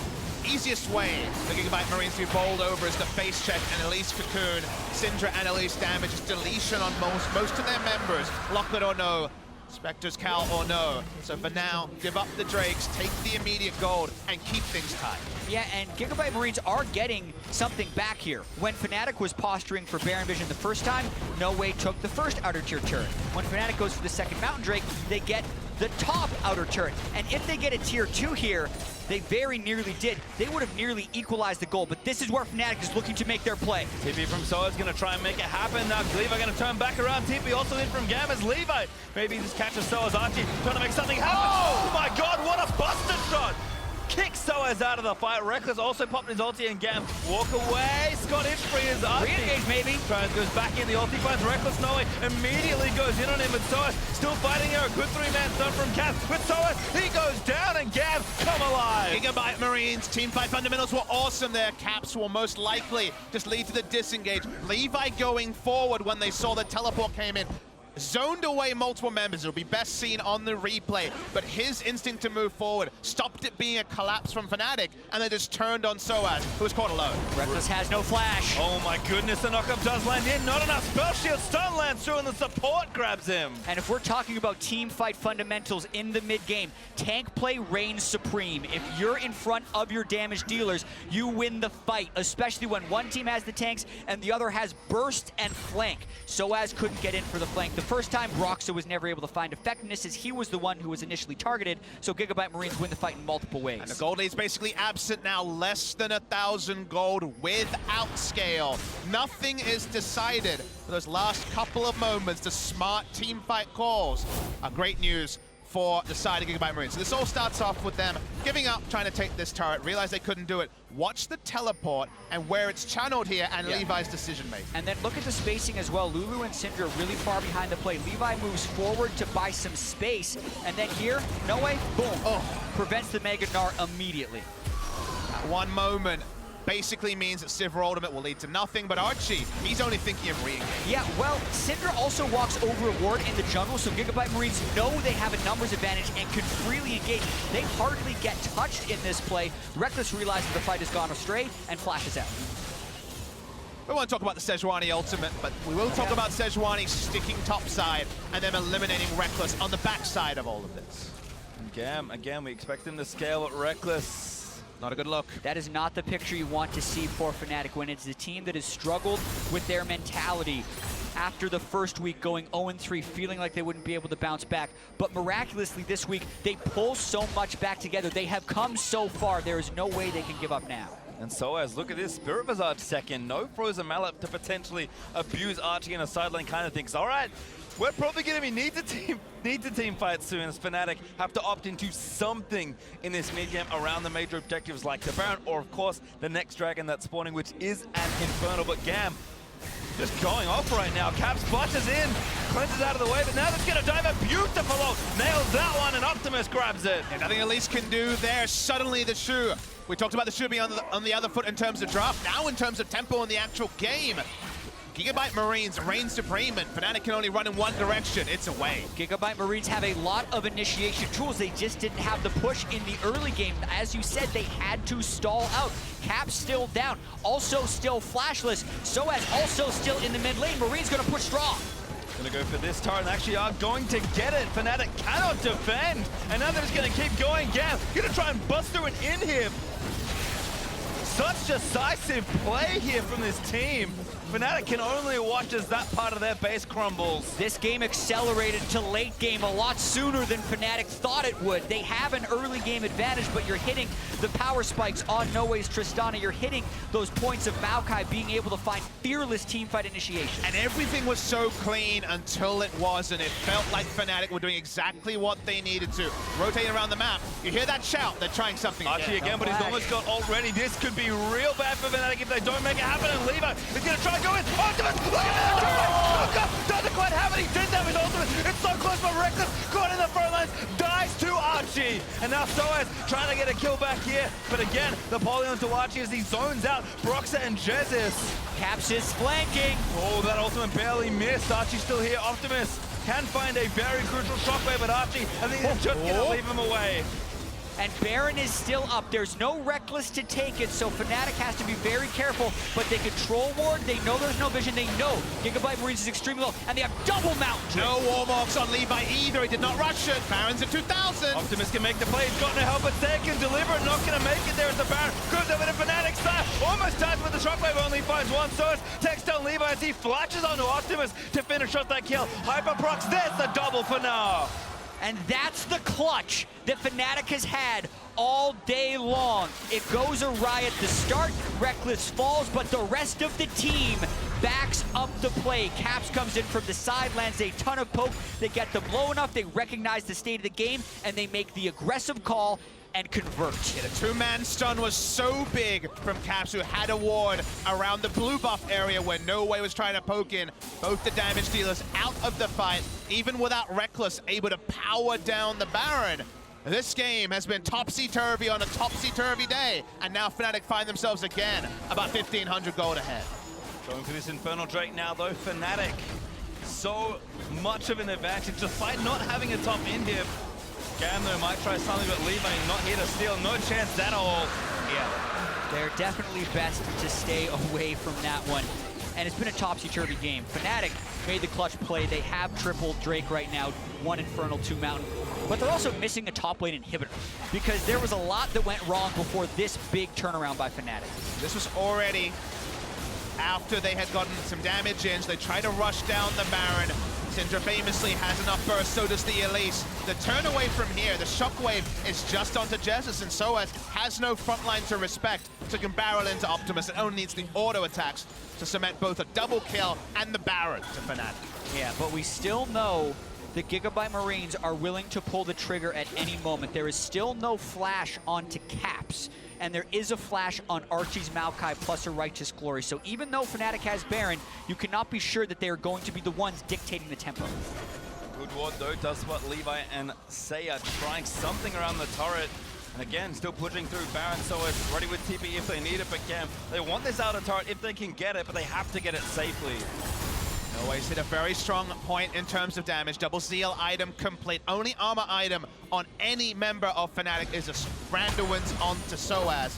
easiest way for GIGABYTE Marines to be bowled over is the face check and Elise Cocoon. Syndra and Elise damage is deletion on most of their members. Lock it or no. Spectre's Cal or no. So for now, give up the Drakes, take the immediate gold, and keep things tight. Yeah, and GIGABYTE Marines are getting something back here. When Fnatic was posturing for Baron Vision the first time, Noway took the first outer tier turret. When Fnatic goes for the second Mountain Drake, they get the top outer turret. And if they get a tier 2 here, they very nearly did. They would have nearly equalized the goal, but this is where Fnatic is looking to make their play. TP from sOAZ going to try and make it happen. Now Levi going to turn back around. TP also in from GAM as Levi. Maybe just catches sOAZ. Archie trying to make something happen. Oh my god, what a busted shot! Kicks sOAZ out of the fight. Rekkles also popped his ulti and GAM walk away. Scottish free is Archie. Re-engage maybe. Tries, goes back in. The ulti finds Rekkles. Noway immediately goes in on him, but sOAZ still fighting here. A good 3-man stun from Caps. With sOAZ, he goes down and GAM come alive. GIGABYTE Marines, team fight fundamentals were awesome there. Caps will most likely just lead to the disengage. Levi going forward when they saw the teleport came in. Zoned away multiple members. It'll be best seen on the replay, but his instinct to move forward stopped it being a collapse from Fnatic, and they just turned on sOAZ, who was caught alone. Rekkles has no flash. Oh my goodness, the knockup does land in. Not enough spell shield. Stun lands through and the support grabs him. And if we're talking about team fight fundamentals in the mid game, tank play reigns supreme. If you're in front of your damage dealers, you win the fight, especially when one team has the tanks and the other has burst and flank. sOAZ couldn't get in for the flank. The first time, Broxah was never able to find effectiveness as he was the one who was initially targeted, so GIGABYTE Marines win the fight in multiple ways. And the gold lead is basically absent now, less than 1,000 gold without scale. Nothing is decided for those last couple of moments. The smart team fight calls are great news for the side of GIGABYTE Marines. So this all starts off with them giving up, trying to take this turret, realize they couldn't do it. Watch the teleport and where it's channeled here and Levi's decision making. And then look at the spacing as well. Lulu and Syndra really far behind the play. Levi moves forward to buy some space. And then here, Noway, boom, prevents the Mega Gnar immediately. That one moment basically means that Sivir ultimate will lead to nothing, but Archie, he's only thinking of re-engage. Yeah, well, Syndra also walks over a ward in the jungle, so GIGABYTE Marines know they have a numbers advantage and can freely engage. They hardly get touched in this play. Rekkles realizes the fight has gone astray and flashes out. We want to talk about the Sejuani ultimate, but we will talk about Sejuani sticking topside and then eliminating Rekkles on the backside of all of this. And GAM, again, we expect him to scale at Rekkles. Not a good look. That is not the picture you want to see for Fnatic when it's the team that has struggled with their mentality after the first week going 0-3, feeling like they wouldn't be able to bounce back. But miraculously this week, they pull so much back together. They have come so far. There is no way they can give up now. And sOAZ, look at this, Spirit Visage second, no Frozen Mallet to potentially abuse Archie in a sideline kind of things. All right, we're probably going to be need to team fight soon as Fnatic have to opt into something in this mid-game around the major objectives like the Baron or, of course, the next dragon that's spawning, which is an Infernal. But GAM just going off right now. Cap splashes in, cleanses out of the way, but now that's going to dive a beautiful ult. Nails that one, and Optimus grabs it. And nothing Elise can do there. Suddenly the shoe. We talked about the shoe being on the other foot in terms of draft. Now in terms of tempo in the actual game. GIGABYTE Marines reign supreme, and Fnatic can only run in one direction. It's away. GIGABYTE Marines have a lot of initiation tools. They just didn't have the push in the early game. As you said, they had to stall out. Cap still down, also still flashless. sOAZ also still in the mid lane. Marines gonna push strong. Gonna go for this turret, and actually are going to get it. Fnatic cannot defend, and now they're just gonna keep going. GAM gonna try and bust through an inhib. Such decisive play here from this team. Fnatic can only watch as that part of their base crumbles. This game accelerated to late game a lot sooner than Fnatic thought it would. They have an early game advantage, but you're hitting the power spikes on Noway's Tristana. You're hitting those points of Maokai being able to find fearless teamfight initiation. And everything was so clean until it wasn't. It felt like Fnatic were doing exactly what they needed to. Rotating around the map. You hear that shout, they're trying something Archie again, but he's almost got ult ready. This could be real bad for Fnatic if they don't make it happen, and Levi is gonna try go in. Optimus, look at that turret! Doesn't quite have it, he didn't have his ultimate. It's so close, but Rekkles caught in the front lines, dies to Archie. And now sOAZ trying to get a kill back here. But again, the poly onto Archie as he zones out Broxah and Jesiz. Caps is flanking. Oh, that ultimate barely missed. Archie still here. Optimus can find a very crucial shockwave at Archie. I think he's just gonna leave him away. And Baron is still up. There's no Rekkles to take it, so Fnatic has to be very careful, but they control ward, they know there's no vision, they know GIGABYTE Marines is extremely low, and they have double mount. No Warmogs on Levi either, he did not rush it. Baron's at 2,000. Optimus can make the play, he's got no help, but they can deliver, not gonna make it there as the Baron. Goes over to Fnatic's side, almost dies with the shockwave, only finds one, so it takes down Levi as he flashes onto Optimus to finish off that kill. Hyperprox, there's the double for now. And that's the clutch that Fnatic has had all day long. It goes awry at the start, Rekkles falls, but the rest of the team backs up the play. Caps comes in from the side, lands a ton of poke. They get them low enough, they recognize the state of the game, and they make the aggressive call and convert. Yeah, the two-man stun was so big from Caps, who had a ward around the blue buff area where Noway was trying to poke in. Both the damage dealers out of the fight, even without Rekkles able to power down the Baron. This game has been topsy-turvy on a topsy-turvy day, and now Fnatic find themselves again about 1,500 gold ahead. Going for this Infernal Drake now though, Fnatic. So much of an advantage despite not having a top inhib. GAM though might try something, but Levi not here to steal, no chance at all. Yeah, they're definitely best to stay away from that one. And it's been a topsy-turvy game. Fnatic made the clutch play. They have triple Drake right now, 1 Infernal, 2 Mountain. But they're also missing a top lane inhibitor because there was a lot that went wrong before this big turnaround by Fnatic. This was already after they had gotten some damage in, so they tried to rush down the Baron. Syndra famously has enough burst, so does the Elise. The turn away from here, the shockwave is just onto Jesiz, and sOAZ has no frontline to respect, so can barrel into Optimus. It only needs the auto attacks to cement both a double kill and the Baron to Fnatic. Yeah, but we still know the GIGABYTE Marines are willing to pull the trigger at any moment. There is still no flash onto Caps, and there is a flash on Archie's Maokai plus a Righteous Glory. So even though Fnatic has Baron, you cannot be sure that they are going to be the ones dictating the tempo. Good ward though, does what Levi and Say are trying something around the turret. And again, still pushing through Baron, so it's ready with TP if they need it, but GAM, they want this outer turret if they can get it, but they have to get it safely. Noway's hit a very strong point in terms of damage. Double Zeal item complete. Only armor item on any member of Fnatic is a Randuin's onto sOAZ.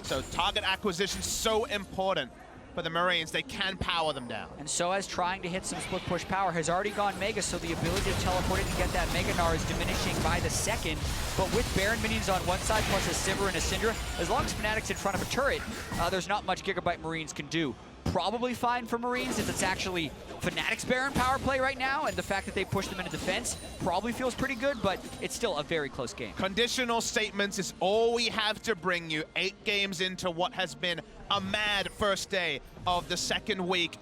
So target acquisition so important for the Marines. They can power them down. And sOAZ trying to hit some split push power has already gone Mega, so the ability to teleport in and get that Mega Gnar is diminishing by the second. But with Baron minions on one side plus a Sivir and a Syndra, as long as Fnatic's in front of a turret, there's not much GIGABYTE Marines can do. Probably fine for Marines if it's actually Fnatic's Baron power play right now, and the fact that they pushed them into defense probably feels pretty good, but it's still a very close game. Conditional statements is all we have to bring you 8 games into what has been a mad first day of the second week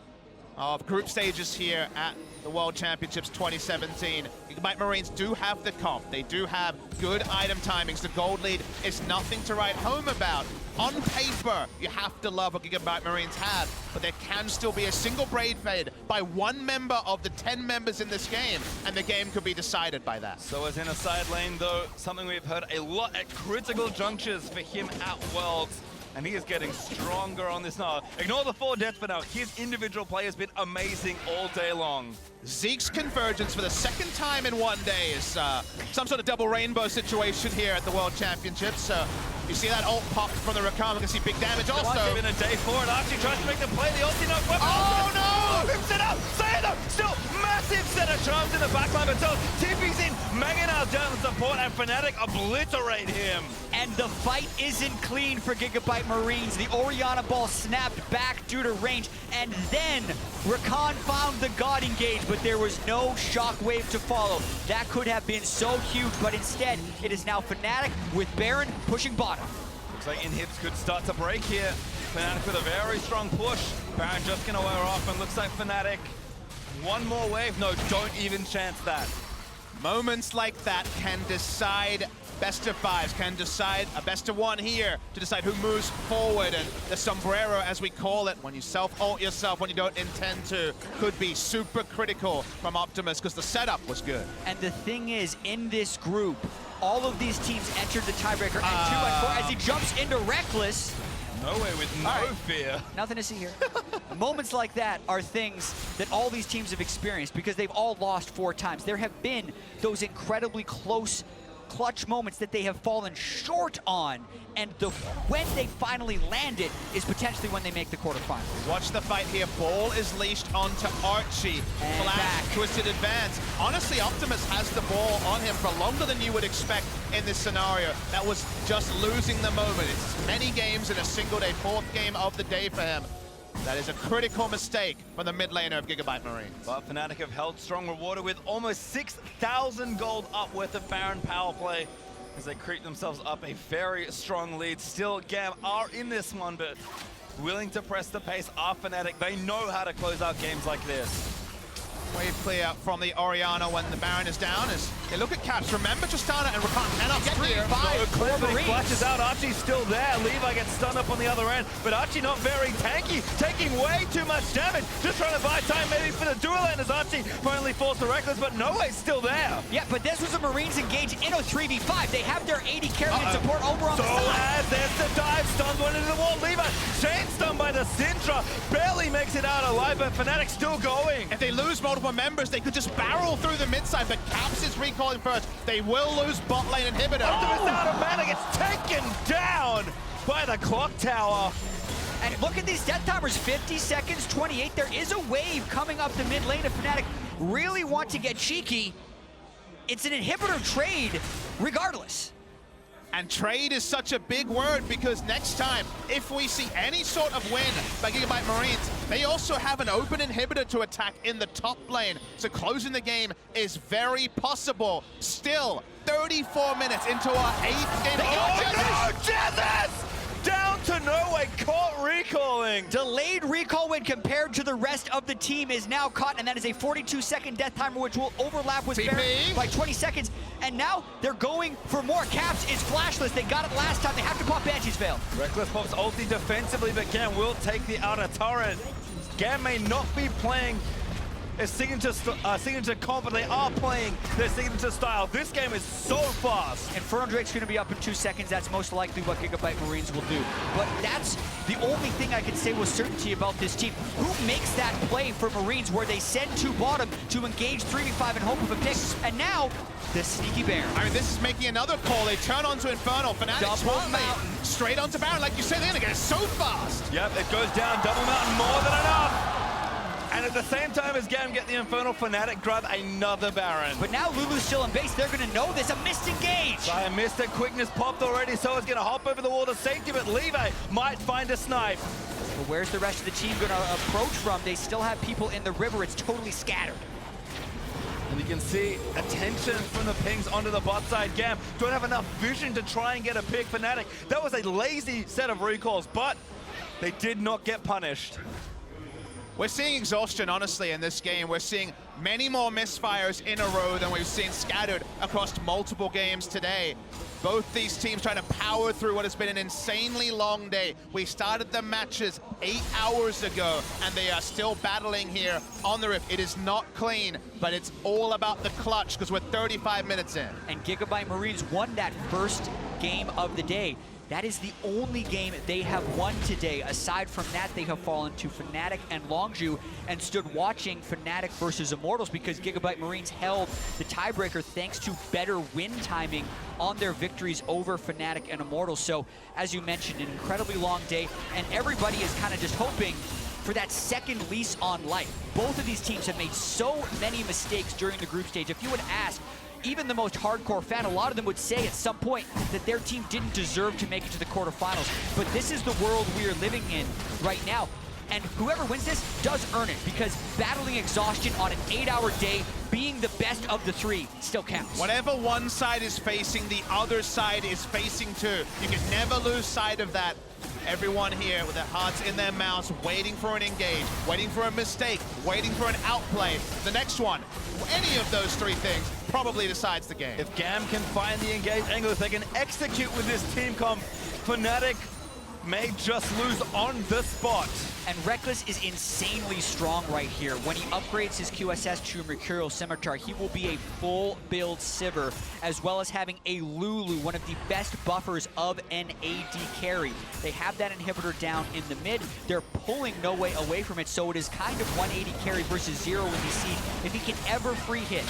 of group stages here at the World Championships 2017. GIGABYTE Marines do have the comp. They do have good item timings. The gold lead is nothing to write home about. On paper, you have to love what GIGABYTE Marines have, but there can still be a single Braid Fade by one member of the 10 members in this game, and the game could be decided by that. So as in a side lane though, something we've heard a lot at critical junctures for him at Worlds. And he is getting stronger on this now. Ignore the 4 deaths for now. His individual play has been amazing all day long. Zeke's convergence for the second time in one day is some sort of double rainbow situation here at the World Championships. You see that ult pop from the Rakan. We can see big damage also. Once in a day forward, Archie tries to make the play. The ulti knock weapon. Oh no! Rips it up. Sayano still massive set of charms in the backline, but still TP's in. Mega now down the support, and Fnatic obliterate him. And the fight isn't clean for GIGABYTE Marines. The Orianna ball snapped back due to range, and then Rakan found the God engage, but there was no shockwave to follow. That could have been so huge, but instead, it is now Fnatic with Baron pushing bottom. Looks like inhibs could start to break here. Fnatic with a very strong push. Baron just gonna wear off, and looks like Fnatic. One more wave. No, don't even chance that. Moments like that can decide best of 5s, can decide a best of 1 here to decide who moves forward, and the sombrero, as we call it, when you self-ult yourself when you don't intend to, could be super critical from Optimus because the setup was good. And the thing is, in this group, all of these teams entered the tiebreaker at 2 and 4 as he jumps into Rekkles. Noway with no fear. Nothing to see here. Moments like that are things that all these teams have experienced because they've all lost 4 times. There have been those incredibly close clutch moments that they have fallen short on, and when they finally land it is potentially when they make the quarterfinals. Watch the fight here. Ball is leashed onto Archie. And Flash, back. twisted advance. Honestly, Optimus has the ball on him for longer than you would expect in this scenario. That was just losing the moment. It's many games in a single day, 4th game of the day for him. That is a critical mistake from the mid laner of GIGABYTE Marines. But Fnatic have held strong, rewarded with almost 6,000 gold up worth of Baron power play as they creep themselves up a very strong lead. Still, GAM are in this one, but willing to press the pace are Fnatic. They know how to close out games like this. Wave clear from the Orianna when the Baron is down as they look at Caps. Remember Tristana and Rakan cannot get here. 5 Cliff, for he Marines. flashes out. Archie's still there. Levi gets stunned up on the other end, but Archie not very tanky, taking way too much damage. Just trying to buy time maybe for the dual end as Archie finally falls to Rekkles, but Noway's still there. Yeah, but this was a Marines engage in a 3v5. They have their AD carry and support over on the side. sOAZ, there's the dive, stuns one into the wall. Levi, chain stun by the Syndra, barely makes it out alive, but Fnatic still going. If they lose multiple members, they could just barrel through the mid side, but Caps is recalling first. They will lose bot lane inhibitor. Optimus out of mana, gets taken down by the clock tower. And look at these death timers, 50 seconds, 28. There is a wave coming up the mid lane if Fnatic really want to get cheeky. It's an inhibitor trade regardless. And trade is such a big word because next time, if we see any sort of win by GIGABYTE Marines, they also have an open inhibitor to attack in the top lane. So closing the game is very possible. Still, 34 minutes into our 8th game. Oh no, Jesiz! Down to Noway, caught recalling. Delayed recall when compared to the rest of the team is now caught, and that is a 42-second death timer, which will overlap with Baron by 20 seconds. And now they're going for more. Caps is flashless. They got it last time. They have to pop Banshee's Veil. Rekkles pops ulti defensively, but GAM will take the outer turret. GAM may not be playing a signature comp, but they are playing their signature style. This game is so fast. Inferno Drake's going to be up in 2 seconds. That's most likely what GIGABYTE Marines will do. But that's the only thing I can say with certainty about this team. Who makes that play for Marines where they send to bottom to engage 3v5 in hope of a pick? And now, the sneaky Baron. I mean, this is making another call. They turn onto Inferno. Fnatic Double Mountain. Straight onto Baron. Like you said, they're going to get it so fast. Yep, it goes down. Double Mountain, more than enough. And at the same time as GAM get the Infernal, Fnatic grab another Baron. But now Lulu's still in base. They're going to know this. A missed engage. I missed it. Quickness popped already, so it's going to hop over the wall to safety, but Levi might find a snipe. But where's the rest of the team going to approach from? They still have people in the river. It's totally scattered. And you can see attention from the pings onto the bot side. GAM don't have enough vision to try and get a pick. Fnatic, that was a lazy set of recalls, but they did not get punished. We're seeing exhaustion, honestly, in this game. We're seeing many more misfires in a row than we've seen scattered across multiple games today. Both these teams trying to power through what has been an insanely long day. We started the matches 8 hours ago, and they are still battling here on the Rift. It is not clean, but it's all about the clutch because we're 35 minutes in. And GIGABYTE Marines won that first game of the day. That is the only game they have won today. Aside from that, they have fallen to Fnatic and Longzhu and stood watching Fnatic versus Immortals because GIGABYTE Marines held the tiebreaker thanks to better win timing on their victories over Fnatic and Immortals. So, as you mentioned, an incredibly long day, and everybody is kind of just hoping for that second lease on life. Both of these teams have made so many mistakes during the group stage. If you would ask even the most hardcore fan, a lot of them would say at some point that their team didn't deserve to make it to the quarterfinals. But this is the world we are living in right now. And whoever wins this does earn it because battling exhaustion on an 8-hour day, being the best of the three, still counts. Whatever one side is facing, the other side is facing too. You can never lose sight of that. Everyone here with their hearts in their mouths, waiting for an engage, waiting for a mistake, waiting for an outplay. The next one, any of those three things, probably decides the game. If GAM can find the engage angle, if they can execute with this team comp, Fnatic may just lose on the spot. And Rekkles is insanely strong right here. When he upgrades his QSS to Mercurial Scimitar, he will be a full build Sivir, as well as having a Lulu, one of the best buffers of an AD carry. They have that inhibitor down in the mid. They're pulling Noway away from it, so it is kind of 180 carry versus 0 in the siege. If he can ever free hit,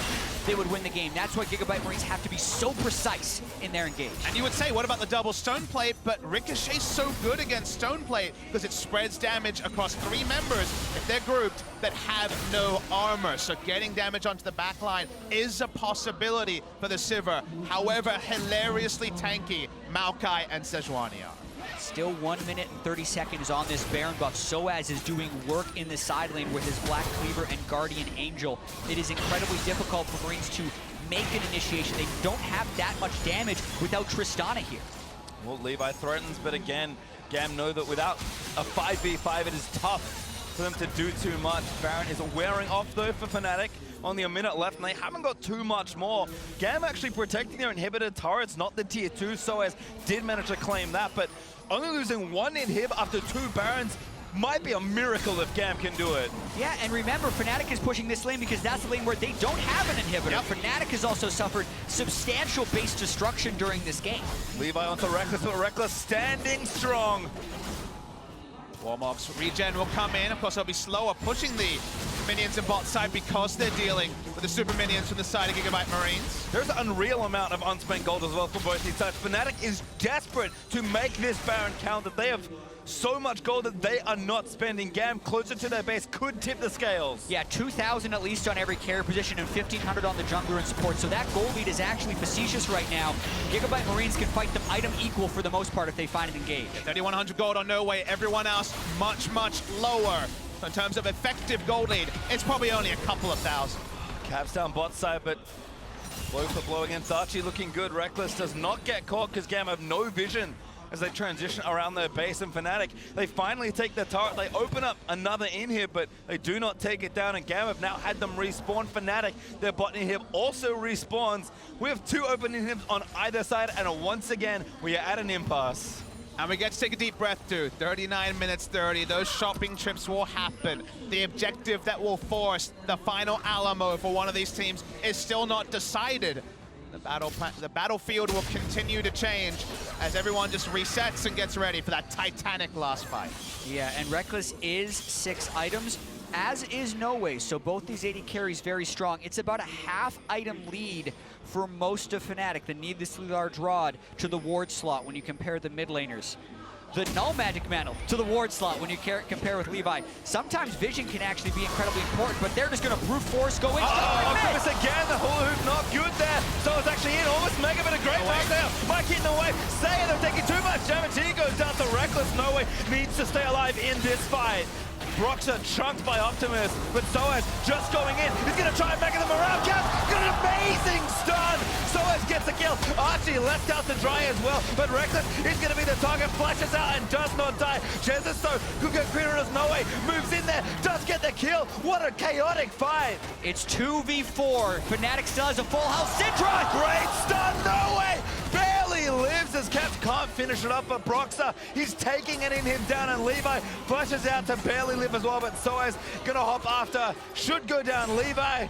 they would win the game. That's why GIGABYTE Marines have to be so precise in their engage. And you would say, what about the double stone plate? But Ricochet's so good against stone plate because it spreads damage across 3 members if they're grouped that have no armor. So getting damage onto the back line is a possibility for the Sivir. However, hilariously tanky Maokai and Sejuani are. Still 1 minute and 30 seconds on this Baron buff. sOAZ is doing work in the side lane with his Black Cleaver and Guardian Angel. It is incredibly difficult for Marines to make an initiation. They don't have that much damage without Tristana here. Well, Levi threatens, but again, GAM know that without a 5v5, it is tough for them to do too much. Baron is wearing off, though, for Fnatic. Only a minute left, and they haven't got too much more. GAM actually protecting their inhibitor turrets, not the tier 2, sOAZ did manage to claim that, but only losing 1 inhib after 2 Barons might be a miracle if GAM can do it. Yeah, and remember, Fnatic is pushing this lane because that's the lane where they don't have an inhibitor. Yep. Fnatic has also suffered substantial base destruction during this game. Levi onto Rekkles, but Rekkles standing strong. Warmog's regen will come in. Of course, they'll be slower pushing the minions in bot side because they're dealing with the super minions from the side of GIGABYTE Marines. There's an unreal amount of unspent gold as well for both these sides. Fnatic is desperate to make this Baron count. That they have so much gold that they are not spending. GAM closer to their base could tip the scales. Yeah, 2,000 at least on every carry position and 1,500 on the jungler and support. So that gold lead is actually facetious right now. GIGABYTE Marines can fight them item equal for the most part if they find it engaged. 3,100 gold on Noway. Everyone else much, much lower. In terms of effective gold lead, it's probably only a couple of thousand. Caps down bot side, but blow for blow against Archie looking good. Rekkles does not get caught because GAM have no vision as they transition around their base, and Fnatic, they finally take their turret. They open up another inhib, but they do not take it down, and GAM have now had them respawn. Fnatic, their bot inhib also respawns. We have 2 open inhibs on either side, and once again, we are at an impasse. And we get to take a deep breath too. 39 minutes 30, those shopping trips will happen. The objective that will force the final Alamo for one of these teams is still not decided. The battlefield will continue to change as everyone just resets and gets ready for that titanic last fight. Yeah, and Rekkles is 6 items, as is Noway, so both these AD carries very strong. It's about a half item lead for most of Fnatic, the needlessly large rod to the ward slot when you compare the mid laners. The null magic mantle to the ward slot when you compare with Levi. Sometimes vision can actually be incredibly important, but they're just going to brute force go in. Optimus again, the hula hoop not good there. So it's actually in, almost mega, but a great knock there. Mike hitting away, saying they're taking too much damage. He goes down to Rekkles. Noway needs to stay alive in this fight. Broxah chunked by Optimus, but sOAZ just going in. He's going to try and mega them around. Got an amazing stun. sOAZ gets a kill. Archie left out to dry as well, but Rekkles is going to be the target. Flashes out and does not die. Jesiz though could get greener as Noway moves in there, does get the kill. What a chaotic fight. It's 2v4. Fnatic still has a full house. Syndra! Great stun, Noway barely lives as Caps can't finish it up, but Broxah, he's taking it in him down, and Levi flashes out to barely live as well, but sOAZ gonna hop after, should go down. Levi,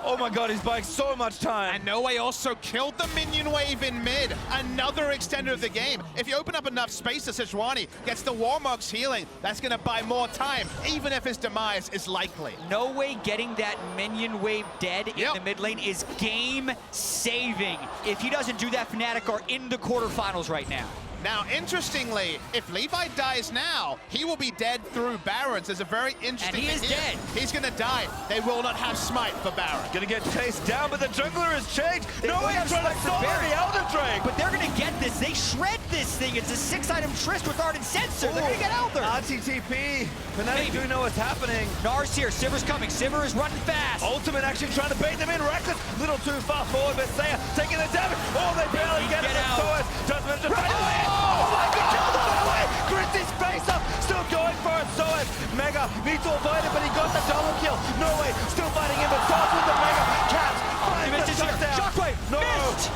oh my god, he's buying so much time. And Noway also killed the minion wave in mid. Another extender of the game. If you open up enough space to Sejuani, gets the Warmog's healing, that's gonna buy more time, even if his demise is likely. Noway getting that minion wave dead in the mid lane is game saving. If he doesn't do that, Fnatic are in the quarterfinals right now. Now, interestingly, if Levi dies now, he will be dead through Barons. There's a very interesting... And he is dead. He's gonna die. They will not have smite for Baron. Gonna get chased down, but the jungler has changed. Noway trying to solo the Elder Drake. But they're gonna get this. They shred this thing. It's a 6-item Trist with Ardent Sensor. They're gonna get Elder. RTTP. Fnatic do know what's happening. Gnar's here. Sivir's coming. Sivir is running fast. Ultimate actually trying to bait them in. Rekkles, little too far forward, but Saya taking the damage. Oh, they barely get it. sOAZ does manage to fight away. Oh my god, killed it away. Grizzly's face up, still going for it. sOAZ, Mega needs to avoid it, but he got the double kill. Noway still fighting him, but sOAZ with the Mega. Caps finds the touchdown. Shockwave, no. missed.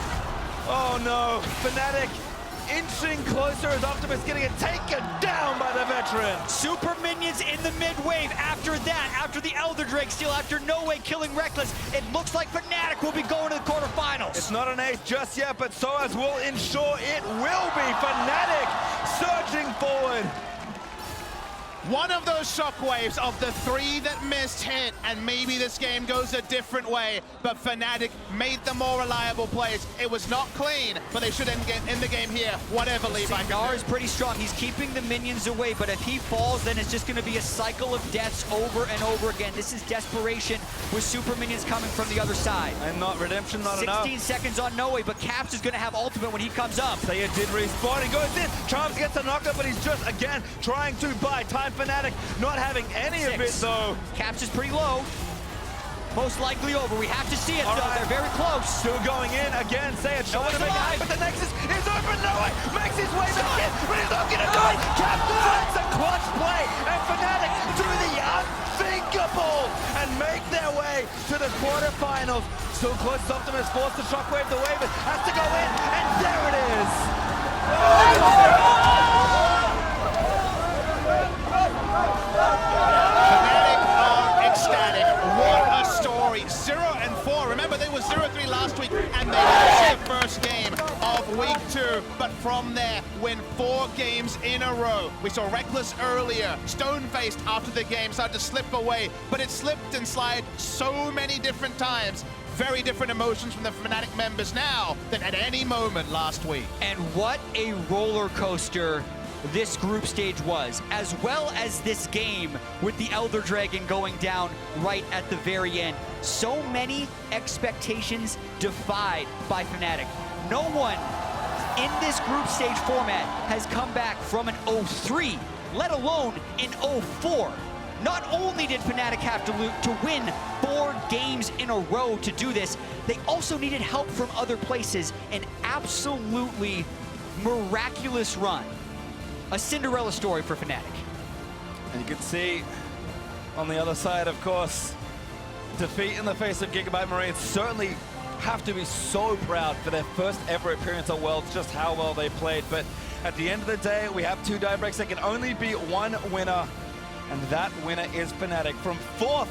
Oh no, Fnatic inching closer as Optimus getting it taken down by the veteran. Super minions in the mid wave. After that, after the Elder Drake steal, after Noway killing Rekkles, it looks like Fnatic will be going to the quarterfinals. It's not an ace just yet, but sOAZ will ensure it will be. Fnatic surging forward. One of those shockwaves of the 3 that missed hit, and maybe this game goes a different way, but Fnatic made the more reliable plays. It was not clean, but they should end the game here, whatever Levi can Gnar do. is pretty strong. He's keeping the minions away, but if he falls, then it's just going to be a cycle of deaths over and over again. This is desperation with super minions coming from the other side. And not redemption, not enough. 16 seconds on Noway, but Caps is going to have ultimate when he comes up. Saya did respawn, he goes in, Charms gets a knockup, but he's just, again, trying to buy time. Fnatic not having any of it, though. Caps is pretty low. Most likely over. We have to see it, though. They're very close. Still going in again. Saya trying to make it, but the Nexus is open. Noway makes his way back in, but he's not going to do it. Cap finds a clutch play, and Fnatic do the unthinkable and make their way to the quarterfinals. Still close. Optimus forced the shockwave. The wave has to go in, and there it is. Fnatic are ecstatic. What a story. 0-4. Remember, they were 0-3 last week, and they lost the first game of week 2. But from there, win 4 games in a row. We saw Rekkles earlier, stone-faced after the game, started to slip away, but it slipped and slid so many different times. Very different emotions from the Fnatic members now than at any moment last week. And what a roller coaster this group stage was, as well as this game with the Elder Dragon going down right at the very end. So many expectations defied by Fnatic. No one in this group stage format has come back from an 0-3, let alone an 0-4. Not only did Fnatic have to win 4 games in a row to do this, they also needed help from other places. An absolutely miraculous run. A Cinderella story for Fnatic. And you can see on the other side, of course, defeat in the face of GIGABYTE Marines. Certainly have to be so proud for their first ever appearance at Worlds, just how well they played. But at the end of the day, we have 2 tiebreaks. There can only be one winner, and that winner is Fnatic. From 4th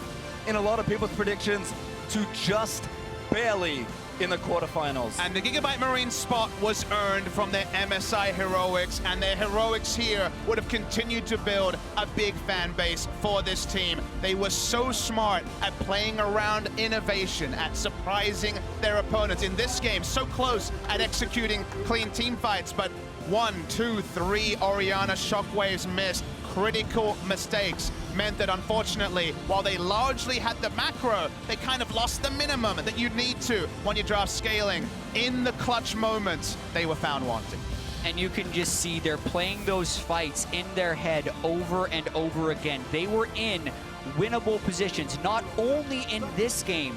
in a lot of people's predictions to just barely in the quarterfinals. And the GIGABYTE Marine spot was earned from their MSI heroics, and their heroics here would have continued to build a big fan base for this team. They were so smart at playing around innovation, at surprising their opponents. In this game, so close at executing clean team fights, but 1, 2, 3 Orianna shockwaves missed. Critical mistakes meant that, unfortunately, while they largely had the macro, they kind of lost the minimum that you need to when you draft scaling. In the clutch moments, they were found wanting. And you can just see they're playing those fights in their head over and over again. They were in winnable positions, not only in this game,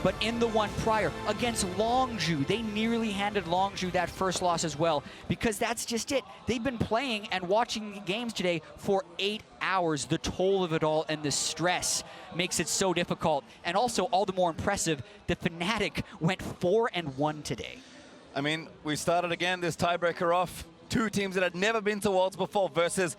but in the one prior against Longzhu. They nearly handed Longzhu that first loss as well, because that's just it. They've been playing and watching games today for 8 hours. The toll of it all and the stress makes it so difficult. And also all the more impressive, the Fnatic went 4-1 today. I mean, we started again this tiebreaker off. 2 teams that had never been to Worlds before versus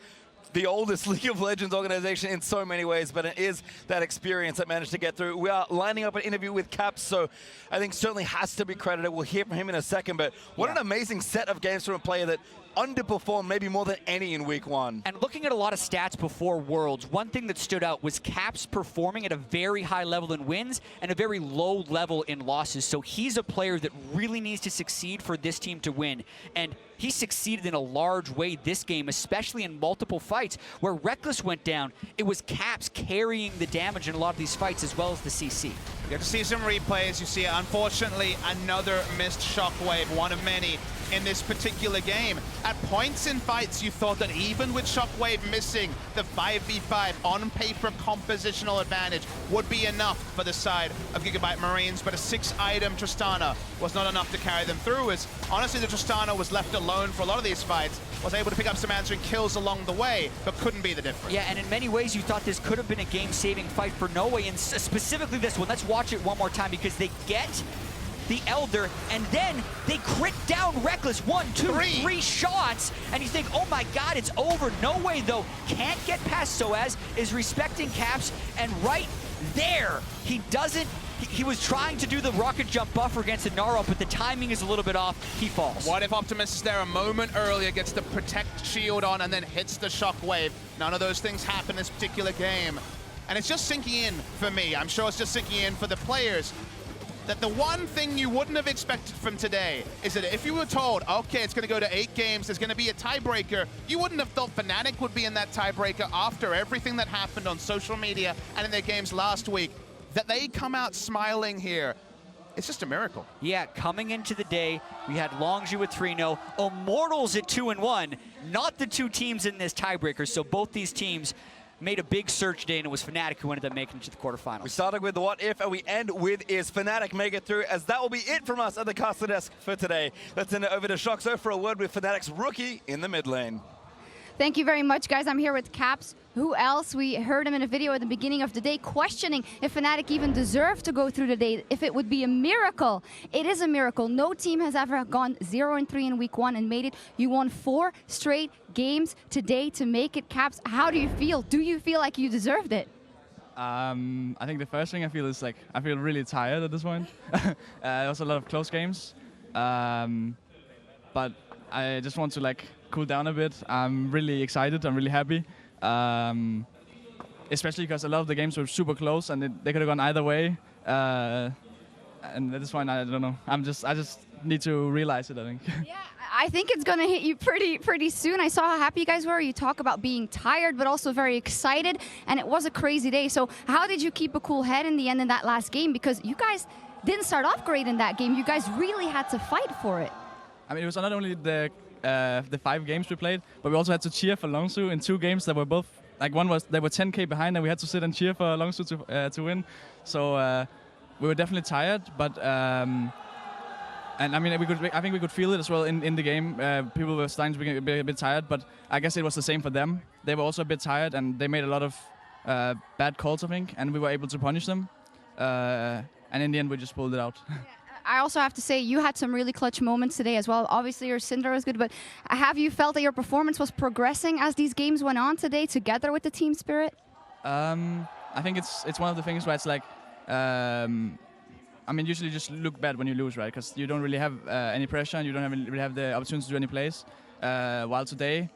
the oldest League of Legends organization in so many ways, but it is that experience that managed to get through. We are lining up an interview with Caps, so I think certainly has to be credited. We'll hear from him in a second, but what an amazing set of games from a player that underperformed maybe more than any in week 1. And looking at a lot of stats before Worlds, one thing that stood out was Caps performing at a very high level in wins and a very low level in losses. So he's a player that really needs to succeed for this team to win. And he succeeded in a large way this game, especially in multiple fights. Where Rekkles went down, it was Caps carrying the damage in a lot of these fights, as well as the CC. You have to see some replays. You see, unfortunately, another missed shockwave, one of many in this particular game. At points in fights, you thought that even with shockwave missing, the 5v5 on-paper compositional advantage would be enough for the side of GIGABYTE Marines, but a 6-item Tristana was not enough to carry them through, as honestly the Tristana was left alone for a lot of these fights, was able to pick up some answering kills along the way, but couldn't be the difference. Yeah, and in many ways you thought this could have been a game-saving fight for Noway, and specifically this one. Let's watch it one more time, because they get the Elder, and then they crit down Rekkles. 1, 2, 3 shots, and you think, oh my god, it's over. Noway, though, can't get past sOAZ, is respecting Caps, and right there, he doesn't. He was trying to do the rocket jump buffer against the Gnar, but the timing is a little bit off. He falls. What if Optimus is there a moment earlier, gets the protect shield on, and then hits the shockwave? None of those things happen in this particular game. And it's just sinking in for me. I'm sure it's just sinking in for the players, that the one thing you wouldn't have expected from today is that if you were told, okay, it's going to go to 8 games, there's going to be a tiebreaker, you wouldn't have thought Fnatic would be in that tiebreaker after everything that happened on social media and in their games last week. That they come out smiling here, it's just a miracle. Yeah, coming into the day, we had Longzhu at 3-0, Immortals at 2-1, not the 2 teams in this tiebreaker, so both these teams made a big surge today, and it was Fnatic who ended up making it to the quarterfinals. We started with the what if, and we end with is Fnatic make it through, as that will be it from us at the caster desk for today. Let's send it over to Shoxo for a word with Fnatic's rookie in the mid lane. Thank you very much, guys. I'm here with Caps. Who else? We heard him in a video at the beginning of the day questioning if Fnatic even deserved to go through the day, if it would be a miracle. It is a miracle. No team has ever gone 0-3 in week 1 and made it. You won 4 straight games today to make it. Caps, how do you feel? Do you feel like you deserved it? I think the first thing I feel is I feel really tired at this point. There was a lot of close games. But I just want to cool down a bit. I'm really excited. I'm really happy. Especially because a lot of the games were super close and they could have gone either way. And at this point, I don't know. I just need to realize it, I think. Yeah, I think it's going to hit you pretty soon. I saw how happy you guys were. You talk about being tired, but also very excited, and it was a crazy day. So how did you keep a cool head in the end in that last game? Because you guys didn't start off great in that game. You guys really had to fight for it. I mean, it was not only the 5 games we played, but we also had to cheer for Longsu in 2 games that were both, like one was, they were 10k behind and we had to sit and cheer for Longsu to win. So we were definitely tired, but and I mean, I think we could feel it as well in the game. People were starting to be a bit tired, but I guess it was the same for them. They were also a bit tired and they made a lot of bad calls, I think, and we were able to punish them. And in the end, we just pulled it out. I also have to say, you had some really clutch moments today as well. Obviously, your Syndra was good, but have you felt that your performance was progressing as these games went on today, together with the team spirit? I think it's one of the things where it's like, I mean, usually just look bad when you lose, right? Because you don't really have any pressure and you don't really have the opportunity to do any plays. While today,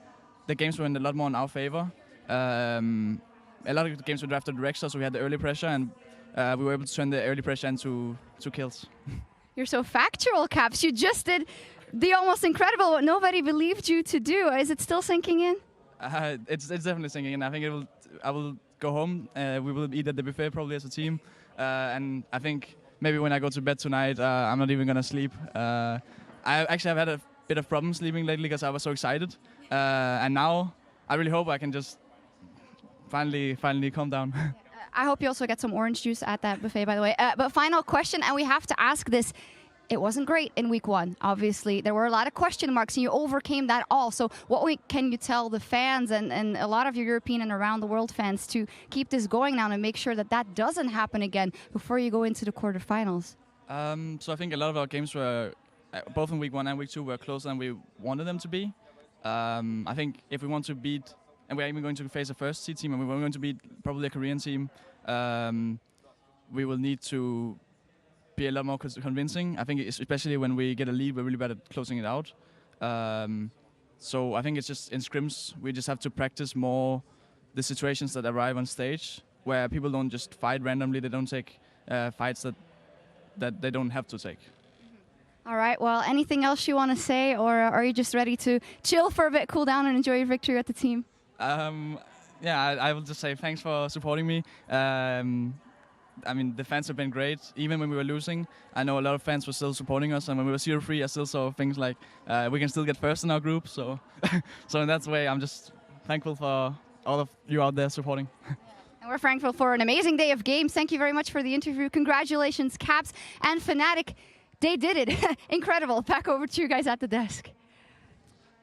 the games were in a lot more in our favor. A lot of the games were drafted Rekkles, so we had the early pressure and we were able to turn the early pressure into 2 kills. You're so factual, Caps. You just did the almost incredible what nobody believed you to do. Is it still sinking in? It's definitely sinking in. I think I will go home. We will eat at the buffet probably as a team. And I think maybe when I go to bed tonight, I'm not even going to sleep. I actually have had a bit of problem sleeping lately because I was so excited. And now I really hope I can just finally calm down. I hope you also get some orange juice at that buffet, by the way. But final question, and we have to ask this. It wasn't great in week 1, obviously. There were a lot of question marks, and you overcame that all. So what can you tell the fans and a lot of your European and around the world fans to keep this going now and make sure that that doesn't happen again before you go into the quarterfinals? So I think a lot of our games were, both in week 1 and week 2, were closer than we wanted them to be. I think if we want to beat, and we're even going to face a first seed team, and we're going to beat probably a Korean team, we will need to be a lot more convincing. I think especially when we get a lead, we're really bad at closing it out. So I think it's just in scrims, we just have to practice more the situations that arrive on stage, where people don't just fight randomly, they don't take fights that they don't have to take. All right, well, anything else you want to say, or are you just ready to chill for a bit, cool down, and enjoy your victory at the team? Yeah, I will just say thanks for supporting me. I mean, the fans have been great, even when we were losing. I know a lot of fans were still supporting us, and when we were 0-3, I still saw things like we can still get first in our group. So, so in that way, I'm just thankful for all of you out there supporting. And we're thankful for an amazing day of games. Thank you very much for the interview. Congratulations, Caps and Fnatic. They did it. Incredible. Back over to you guys at the desk.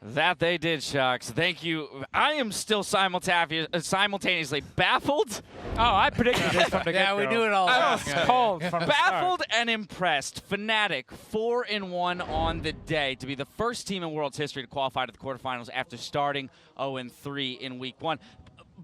That they did, Shocks. Thank you. I am still simultaneously baffled. Oh, I predicted this from the get-go. Yeah, we knew it all. I was cold from the Baffled and impressed. Fnatic 4-1 on the day to be the first team in World's history to qualify to the quarterfinals after starting 0-3 in week 1.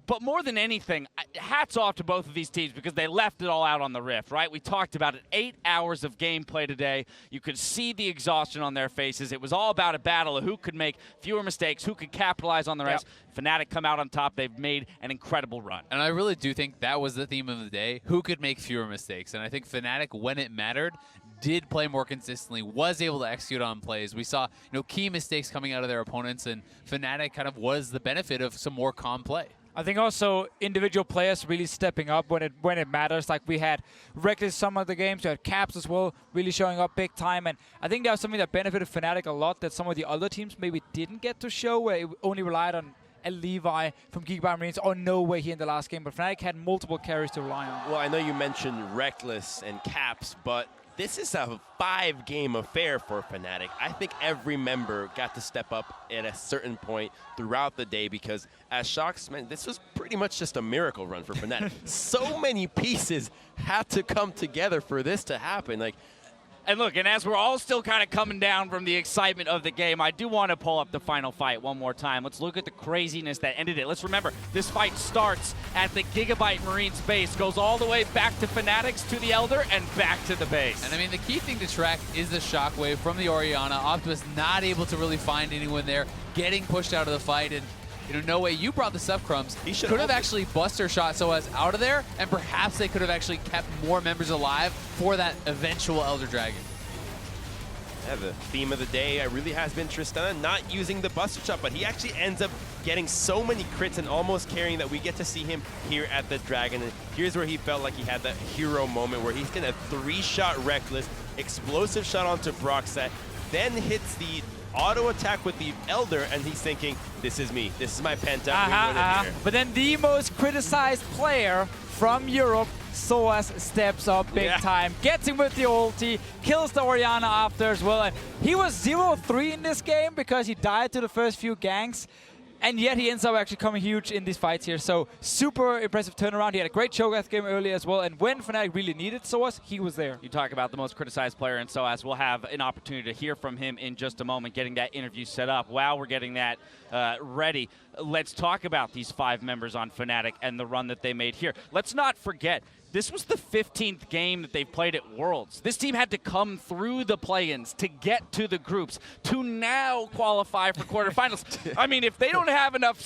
But more than anything, hats off to both of these teams because they left it all out on the Rift, right? We talked about it, 8 hours of gameplay today. You could see the exhaustion on their faces. It was all about a battle of who could make fewer mistakes, who could capitalize on the rest. Yep. Fnatic come out on top. They've made an incredible run. And I really do think that was the theme of the day, who could make fewer mistakes. And I think Fnatic, when it mattered, did play more consistently, was able to execute on plays. We saw key mistakes coming out of their opponents, and Fnatic kind of was the benefit of some more calm play. I think also individual players really stepping up when it matters. Like we had Rekkles some of the games, we had Caps as well, really showing up big time. And I think that was something that benefited Fnatic a lot that some of the other teams maybe didn't get to show, where it only relied on a Levi from GIGABYTE Marines or Noway here in the last game. But Fnatic had multiple carries to rely on. Well, I know you mentioned Rekkles and Caps, but this is a 5-game affair for Fnatic. I think every member got to step up at a certain point throughout the day because, as Shocks mentioned, this was pretty much just a miracle run for Fnatic. So many pieces had to come together for this to happen. And look, and as we're all still kind of coming down from the excitement of the game, I do want to pull up the final fight one more time. Let's look at the craziness that ended it. Let's remember, this fight starts at the GIGABYTE Marines base, goes all the way back to Fnatic's, to the Elder, and back to the base. And I mean, the key thing to track is the shockwave from the Orianna. Optimus not able to really find anyone there, getting pushed out of the fight. And Noway, you brought this up, Crumbs. He could have actually Buster shot sOAZ out of there, and perhaps they could have actually kept more members alive for that eventual Elder Dragon. Yeah, the theme of the day really has been Tristana not using the Buster Shot, but he actually ends up getting so many crits and almost carrying that we get to see him here at the Dragon. And here's where he felt like he had that hero moment where he's gonna 3-shot Rekkles, explosive shot onto Broxah, then hits the auto attack with the Elder, and he's thinking, this is me. This is my penta. Here. But then the most criticized player from Europe, sOAZ, steps up big time, gets him with the ulti, kills the Orianna after as well. And he was 0-3 in this game because he died to the first few ganks. And yet he ends up actually coming huge in these fights here. So super impressive turnaround. He had a great Cho'Gath game earlier as well. And when Fnatic really needed sOAZ, he was there. You talk about the most criticized player in sOAZ. We'll have an opportunity to hear from him in just a moment, getting that interview set up. While we're getting that ready, let's talk about these 5 members on Fnatic and the run that they made here. Let's not forget, this was the 15th game that they've played at Worlds. This team had to come through the play-ins to get to the groups to now qualify for quarterfinals. I mean, if they don't have enough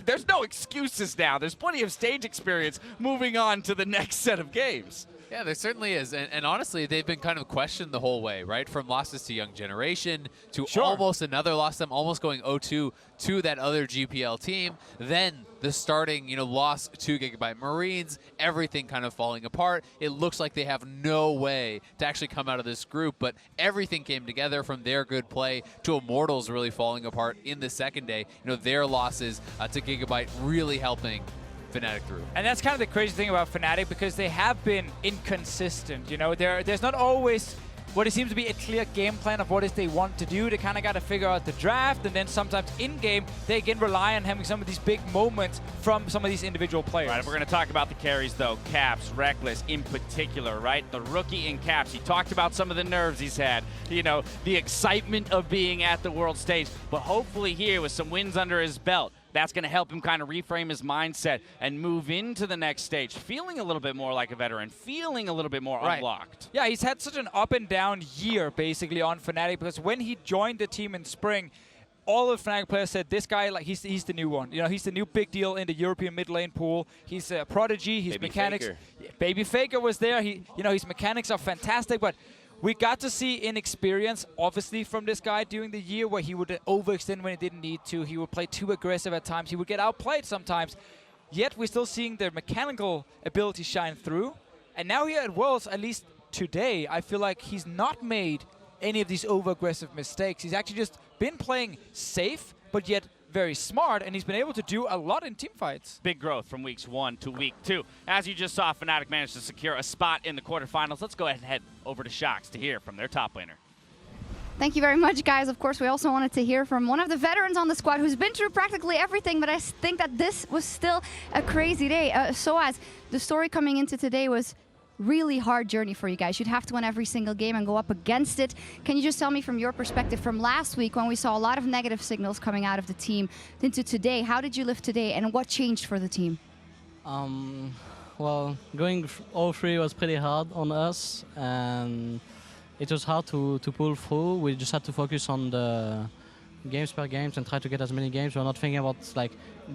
there's no excuses now. There's plenty of stage experience moving on to the next set of games. Yeah, there certainly is. And honestly, they've been kind of questioned the whole way, right? From losses to Young Generation to almost another loss, them almost going 0-2 to that other GPL team. Then the starting, loss to GIGABYTE Marines, everything kind of falling apart. It looks like they have no way to actually come out of this group, but everything came together from their good play to Immortals really falling apart in the second day. Their losses to GIGABYTE really helping Fnatic through. And that's kind of the crazy thing about Fnatic, because they have been inconsistent. There's not always what it seems to be a clear game plan of what it is they want to do. They kind of got to figure out the draft, and then sometimes in-game, they again rely on having some of these big moments from some of these individual players. Right, we're going to talk about the carries, though. Caps, Rekkles in particular, right? The rookie in Caps, he talked about some of the nerves he's had, the excitement of being at the world stage. But hopefully here, with some wins under his belt, that's going to help him kind of reframe his mindset and move into the next stage, feeling a little bit more like a veteran, feeling a little bit more unlocked. Yeah, he's had such an up and down year, basically, on Fnatic, because when he joined the team in spring, all of the Fnatic players said, this guy, he's the new one. He's the new big deal in the European mid lane pool. He's a prodigy. His mechanics. Baby Faker was there. His mechanics are fantastic, but we got to see inexperience, obviously, from this guy during the year, where he would overextend when he didn't need to. He would play too aggressive at times. He would get outplayed sometimes. Yet we're still seeing the mechanical ability shine through. And now here at Worlds, at least today, I feel like he's not made any of these over-aggressive mistakes. He's actually just been playing safe, but yet very smart, and he's been able to do a lot in team fights. Big growth from weeks 1 to week 2. As you just saw, Fnatic managed to secure a spot in the quarterfinals. Let's go ahead and head over to Shocks to hear from their top laner. Thank you very much, guys. Of course, we also wanted to hear from one of the veterans on the squad who's been through practically everything, but I think that this was still a crazy day. sOAZ, the story coming into today was really hard journey for you guys. You'd have to win every single game and go up against it. Can you just tell me from your perspective from last week, when we saw a lot of negative signals coming out of the team, into today, how did you live today and what changed for the team? Well, going 0-3 was pretty hard on us, and it was hard to pull through. We just had to focus on the games per games and try to get as many games. We're not thinking about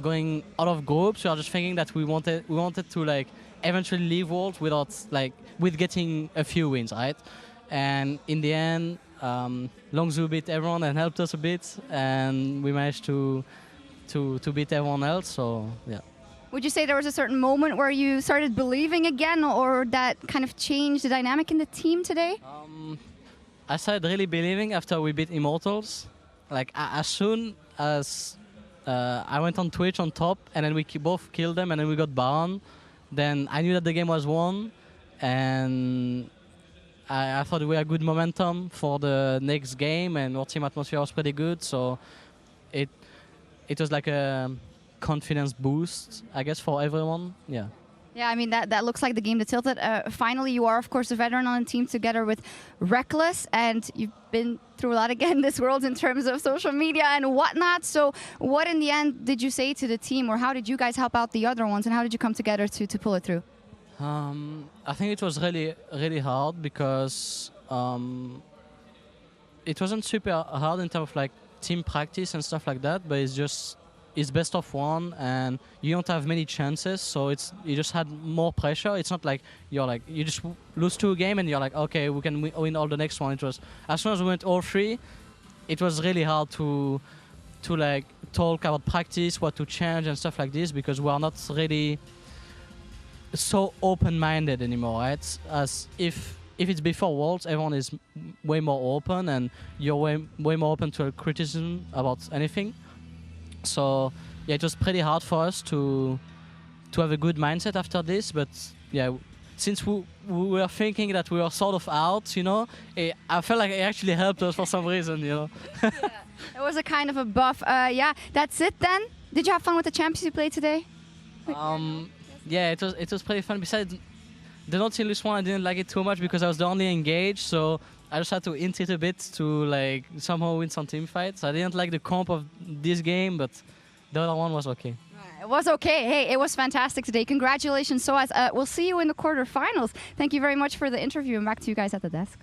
going out of groups. We are just thinking that we wanted to eventually leave Worlds with getting a few wins, right? And in the end, Longzhu beat everyone and helped us a bit, and we managed to beat everyone else. So yeah. Would you say there was a certain moment where you started believing again, or that kind of changed the dynamic in the team today? I started really believing after we beat Immortals. As soon as I went on Twitch on top, and then we both killed them, and then we got Baron. Then I knew that the game was won, and I thought we had good momentum for the next game, and our team atmosphere was pretty good. So it was like a confidence boost, I guess, for everyone. Yeah. Yeah, I mean, that looks like the game that tilted. Finally, you are, of course, a veteran on the team together with Rekkles, and you've been through a lot again this world in terms of social media and whatnot. So what, in the end, did you say to the team, or how did you guys help out the other ones, and how did you come together to pull it through? I think it was really, really hard because it wasn't super hard in terms of team practice and stuff like that, but it's just it's best of one, and you don't have many chances, so you just had more pressure. It's not like you just lose 2 games and you're like, okay, we can win all the next one. It was as soon as we went all 3, it was really hard to like talk about practice, what to change and stuff like this, because we are not really so open-minded anymore, right? As if it's before Worlds, everyone is way more open, and you're way more open to criticism about anything. So yeah, it was pretty hard for us to have a good mindset after this. But yeah, since we were thinking that we were sort of out, you know, I felt like it actually helped us for some reason, you know. Yeah, it was a kind of a buff. Yeah, that's it then. Did you have fun with the champions you played today? Yeah, it was pretty fun. Besides the Nautilus one, I didn't like it too much because I was the only engaged, so I just had to int it a bit to like somehow win some team fights. I didn't like the comp of this game, but the other one was okay. It was okay. Hey, it was fantastic today. Congratulations, sOAZ. We'll see you in the quarterfinals. Thank you very much for the interview, and back to you guys at the desk.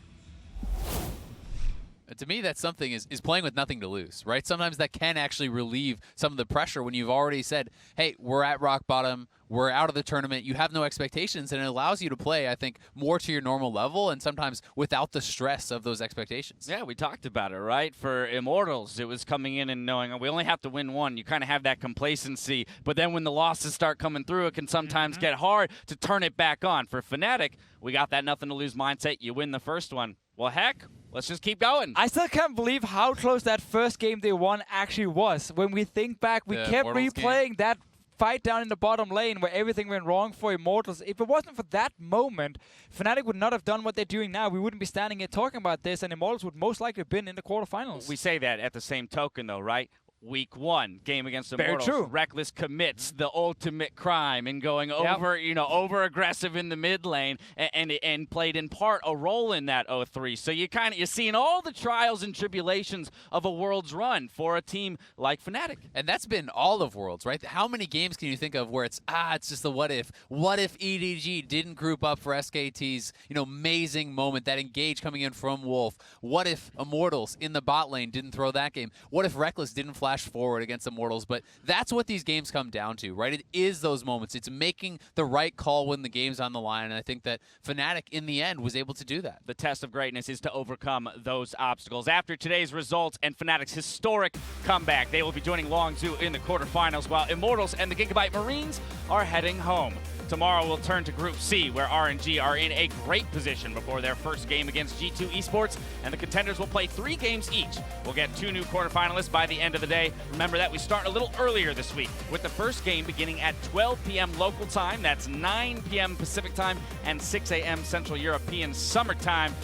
To me, that's something is playing with nothing to lose, right? Sometimes that can actually relieve some of the pressure when you've already said, hey, we're at rock bottom, we're out of the tournament, you have no expectations, and it allows you to play, I think, more to your normal level and sometimes without the stress of those expectations. Yeah, we talked about it, right? For Immortals, it was coming in and knowing, oh, we only have to win one. You kind of have that complacency, but then when the losses start coming through, it can sometimes get hard to turn it back on. For Fnatic, we got that nothing to lose mindset. You win the first one. Well, heck, let's just keep going. I still can't believe how close that first game they won actually was. When we think back, we kept replaying that fight down in the bottom lane where everything went wrong for Immortals. If it wasn't for that moment, Fnatic would not have done what they're doing now. We wouldn't be standing here talking about this, and Immortals would most likely have been in the quarterfinals. We say that at the same token, though, right? Week 1, game against Immortals. Very true. Rekkles commits the ultimate crime in going over, over aggressive in the mid lane, and played in part a role in that 0-3. So you're seeing all the trials and tribulations of a Worlds run for a team like Fnatic. And that's been all of Worlds, right? How many games can you think of where it's just the what if? What if EDG didn't group up for SKT's, amazing moment, that engage coming in from Wolf? What if Immortals in the bot lane didn't throw that game? What if Rekkles didn't flash forward against Immortals? But that's what these games come down to, right? It is those moments. It's making the right call when the game's on the line, and I think that Fnatic in the end was able to do that. The test of greatness is to overcome those obstacles. After today's results and Fnatic's historic comeback, they will be joining Longzhu in the quarterfinals, while Immortals and the GIGABYTE Marines are heading home. Tomorrow we'll turn to Group C, where RNG are in a great position before their first game against G2 Esports, and the contenders will play 3 games each. We'll get 2 new quarterfinalists by the end of the day. Remember that we start a little earlier this week, with the first game beginning at 12 p.m. local time. That's 9 p.m. Pacific time and 6 a.m. Central European Summer Time.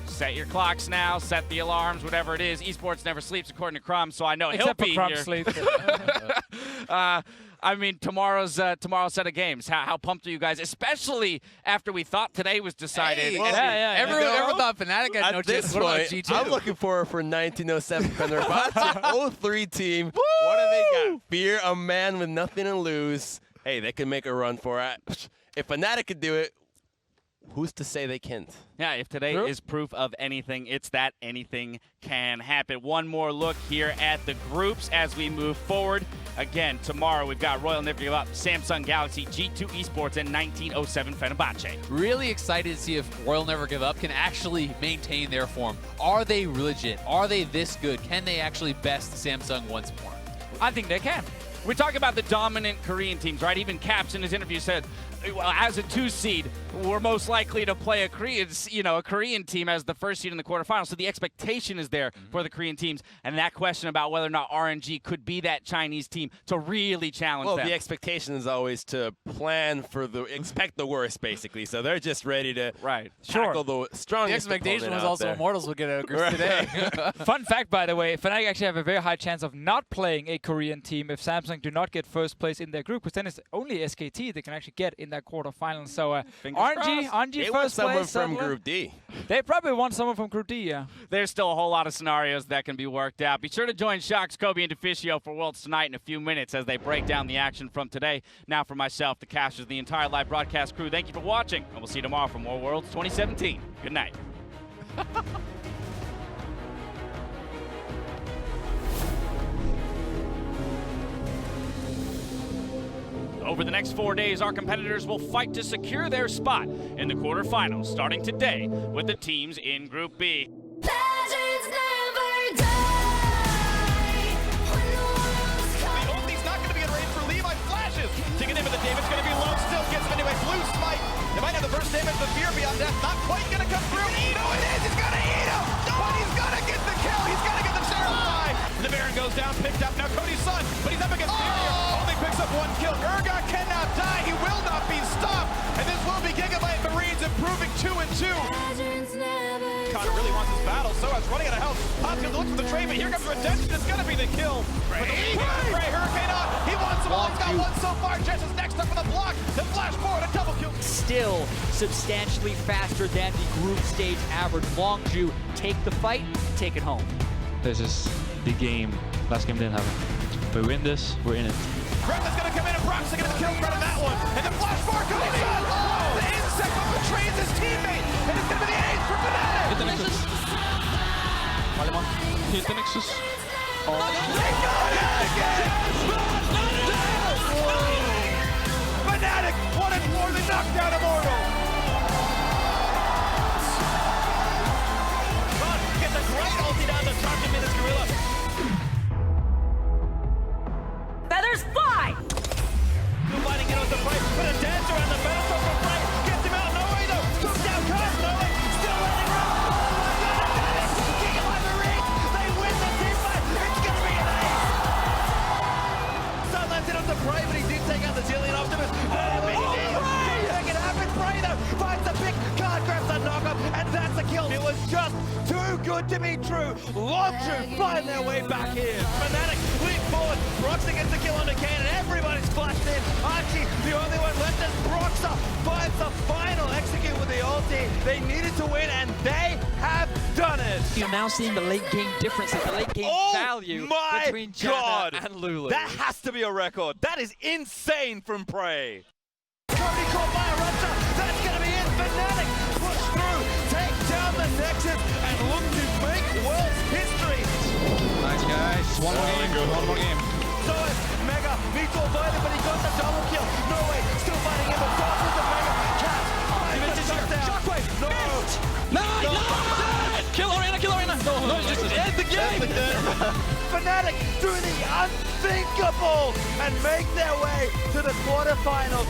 Set your clocks now, set the alarms, whatever it is. Esports never sleeps, according to Crum, so I know he'll be here. Sleep. I mean, tomorrow's set of games. How pumped are you guys? Especially after we thought today was decided. Hey, everyone thought Fnatic had no chance. What about G2? I'm looking for 1907 Fenerbahce 03 team. Woo! What do they got? Fear a man with nothing to lose. Hey, they can make a run for it. If Fnatic could do it, who's to say they can't? Yeah, if today is proof of anything, it's that anything can happen. One more look here at the groups as we move forward. Again, tomorrow we've got Royal Never Give Up, Samsung Galaxy, G2 Esports, and 1907 Fenerbahce. Really excited to see if Royal Never Give Up can actually maintain their form. Are they legit? Are they this good? Can they actually best Samsung once more? I think they can. We're talking about the dominant Korean teams, right? Even Caps in his interview said, well, as a 2 seed, we're most likely to play a Korean team as the first seed in the quarterfinals. So the expectation is there for the Korean teams, and that question about whether or not RNG could be that Chinese team to really challenge them. Well, the expectation is always to plan for expect the worst, basically. So they're just ready to tackle the strongest. The expectation was also Immortals would get a group today. Fun fact, by the way, Fnatic actually have a very high chance of not playing a Korean team if Samsung do not get first place in their group, because then it's only SKT they can actually get in that quarterfinal. So RNG they first want someone place. from Group D. They probably want someone from Group D, yeah. There's still a whole lot of scenarios that can be worked out. Be sure to join Shox, Kobe, and Deficio for Worlds tonight in a few minutes as they break down the action from today. Now for myself, the casters, the entire live broadcast crew, thank you for watching, and we'll see you tomorrow for more Worlds 2017. Good night. Over the next 4 days, our competitors will fight to secure their spot in the quarterfinals, starting today with the teams in Group B. Legends never die. The ulti's not going to be in range for Levi. Flashes to get in, but the damage going to be low. Still gets him anyway. Blue smite. They might have the burst damage. The fear beyond death not quite going to come through. No, it is. He's going to eat him. But he's going to get the kill. He's going to get the Sheriff by. The Baron goes down, picked up. Now Cody's son, but he's up against Barrier. Only picks up 1 kill. Urgot cannot die. He will not be stopped. And this will be Gigabyte Marines improving 2-2. Connor really wants this battle. sOAZ running out of health. Popkin looks for the trade, but here comes Redemption. It's going to be the kill. Ray Hurricane on. He wants them all. He's got 1 so far. Jesiz next up for the block. The flash forward, a double kill. Still substantially faster than the group stage average. Longju take the fight, take it home. This is the game. Last game didn't happen. If we win this, we're in it. Rekkles going to come in and Broxah going to kill out of that one. And the flash forward comes in. Oh, the insect betrays his teammate. And it's going to be the ace for Fnatic. Hit the Nexus. Hit the Nexus. They got it again. Fnatic 1-4, the knockdown immortal. Run, get the great ulti down to charge him in his gorilla. Feathers fly! Still fighting in with the fight, put a dance around the pedestal for Frank. Gets him out, Noway though. Took down Cos, Noway. Still letting run. Gigabyte Marines, they win the team fight. It's gonna be an ace. Sunlands in on the Prey, but he did take out the Zillion Optimus. Make it happen, Prey though. Finds the pick, card grabs the knockup, and that's a kill. It was just too good to be true. Longju find their way back in. Fnatic leap forward. Broxah gets the kill on the cannon. Everybody's flashed in. Archie, the only one left is Broxah. Finds the final execute with the ulti. They needed to win, and they have done it. You're now seeing the late game differences, the late game value between God. Janna and Lulu. That has to be a record. That is insane from Prey. Cody caught by a Rupture. That's going to be it. Fnatic push through, take down the Nexus, and look to make world history. Nice, guys. One more game. sOAZ, Mega, needs to avoid it, but he got the double kill. Noway, still fighting him, but crosses the Mega. Cat, finds the shutdown. Shockwave, no! Kill Orianna. No, just end the game. Fnatic do the unthinkable and make their way to the quarterfinals.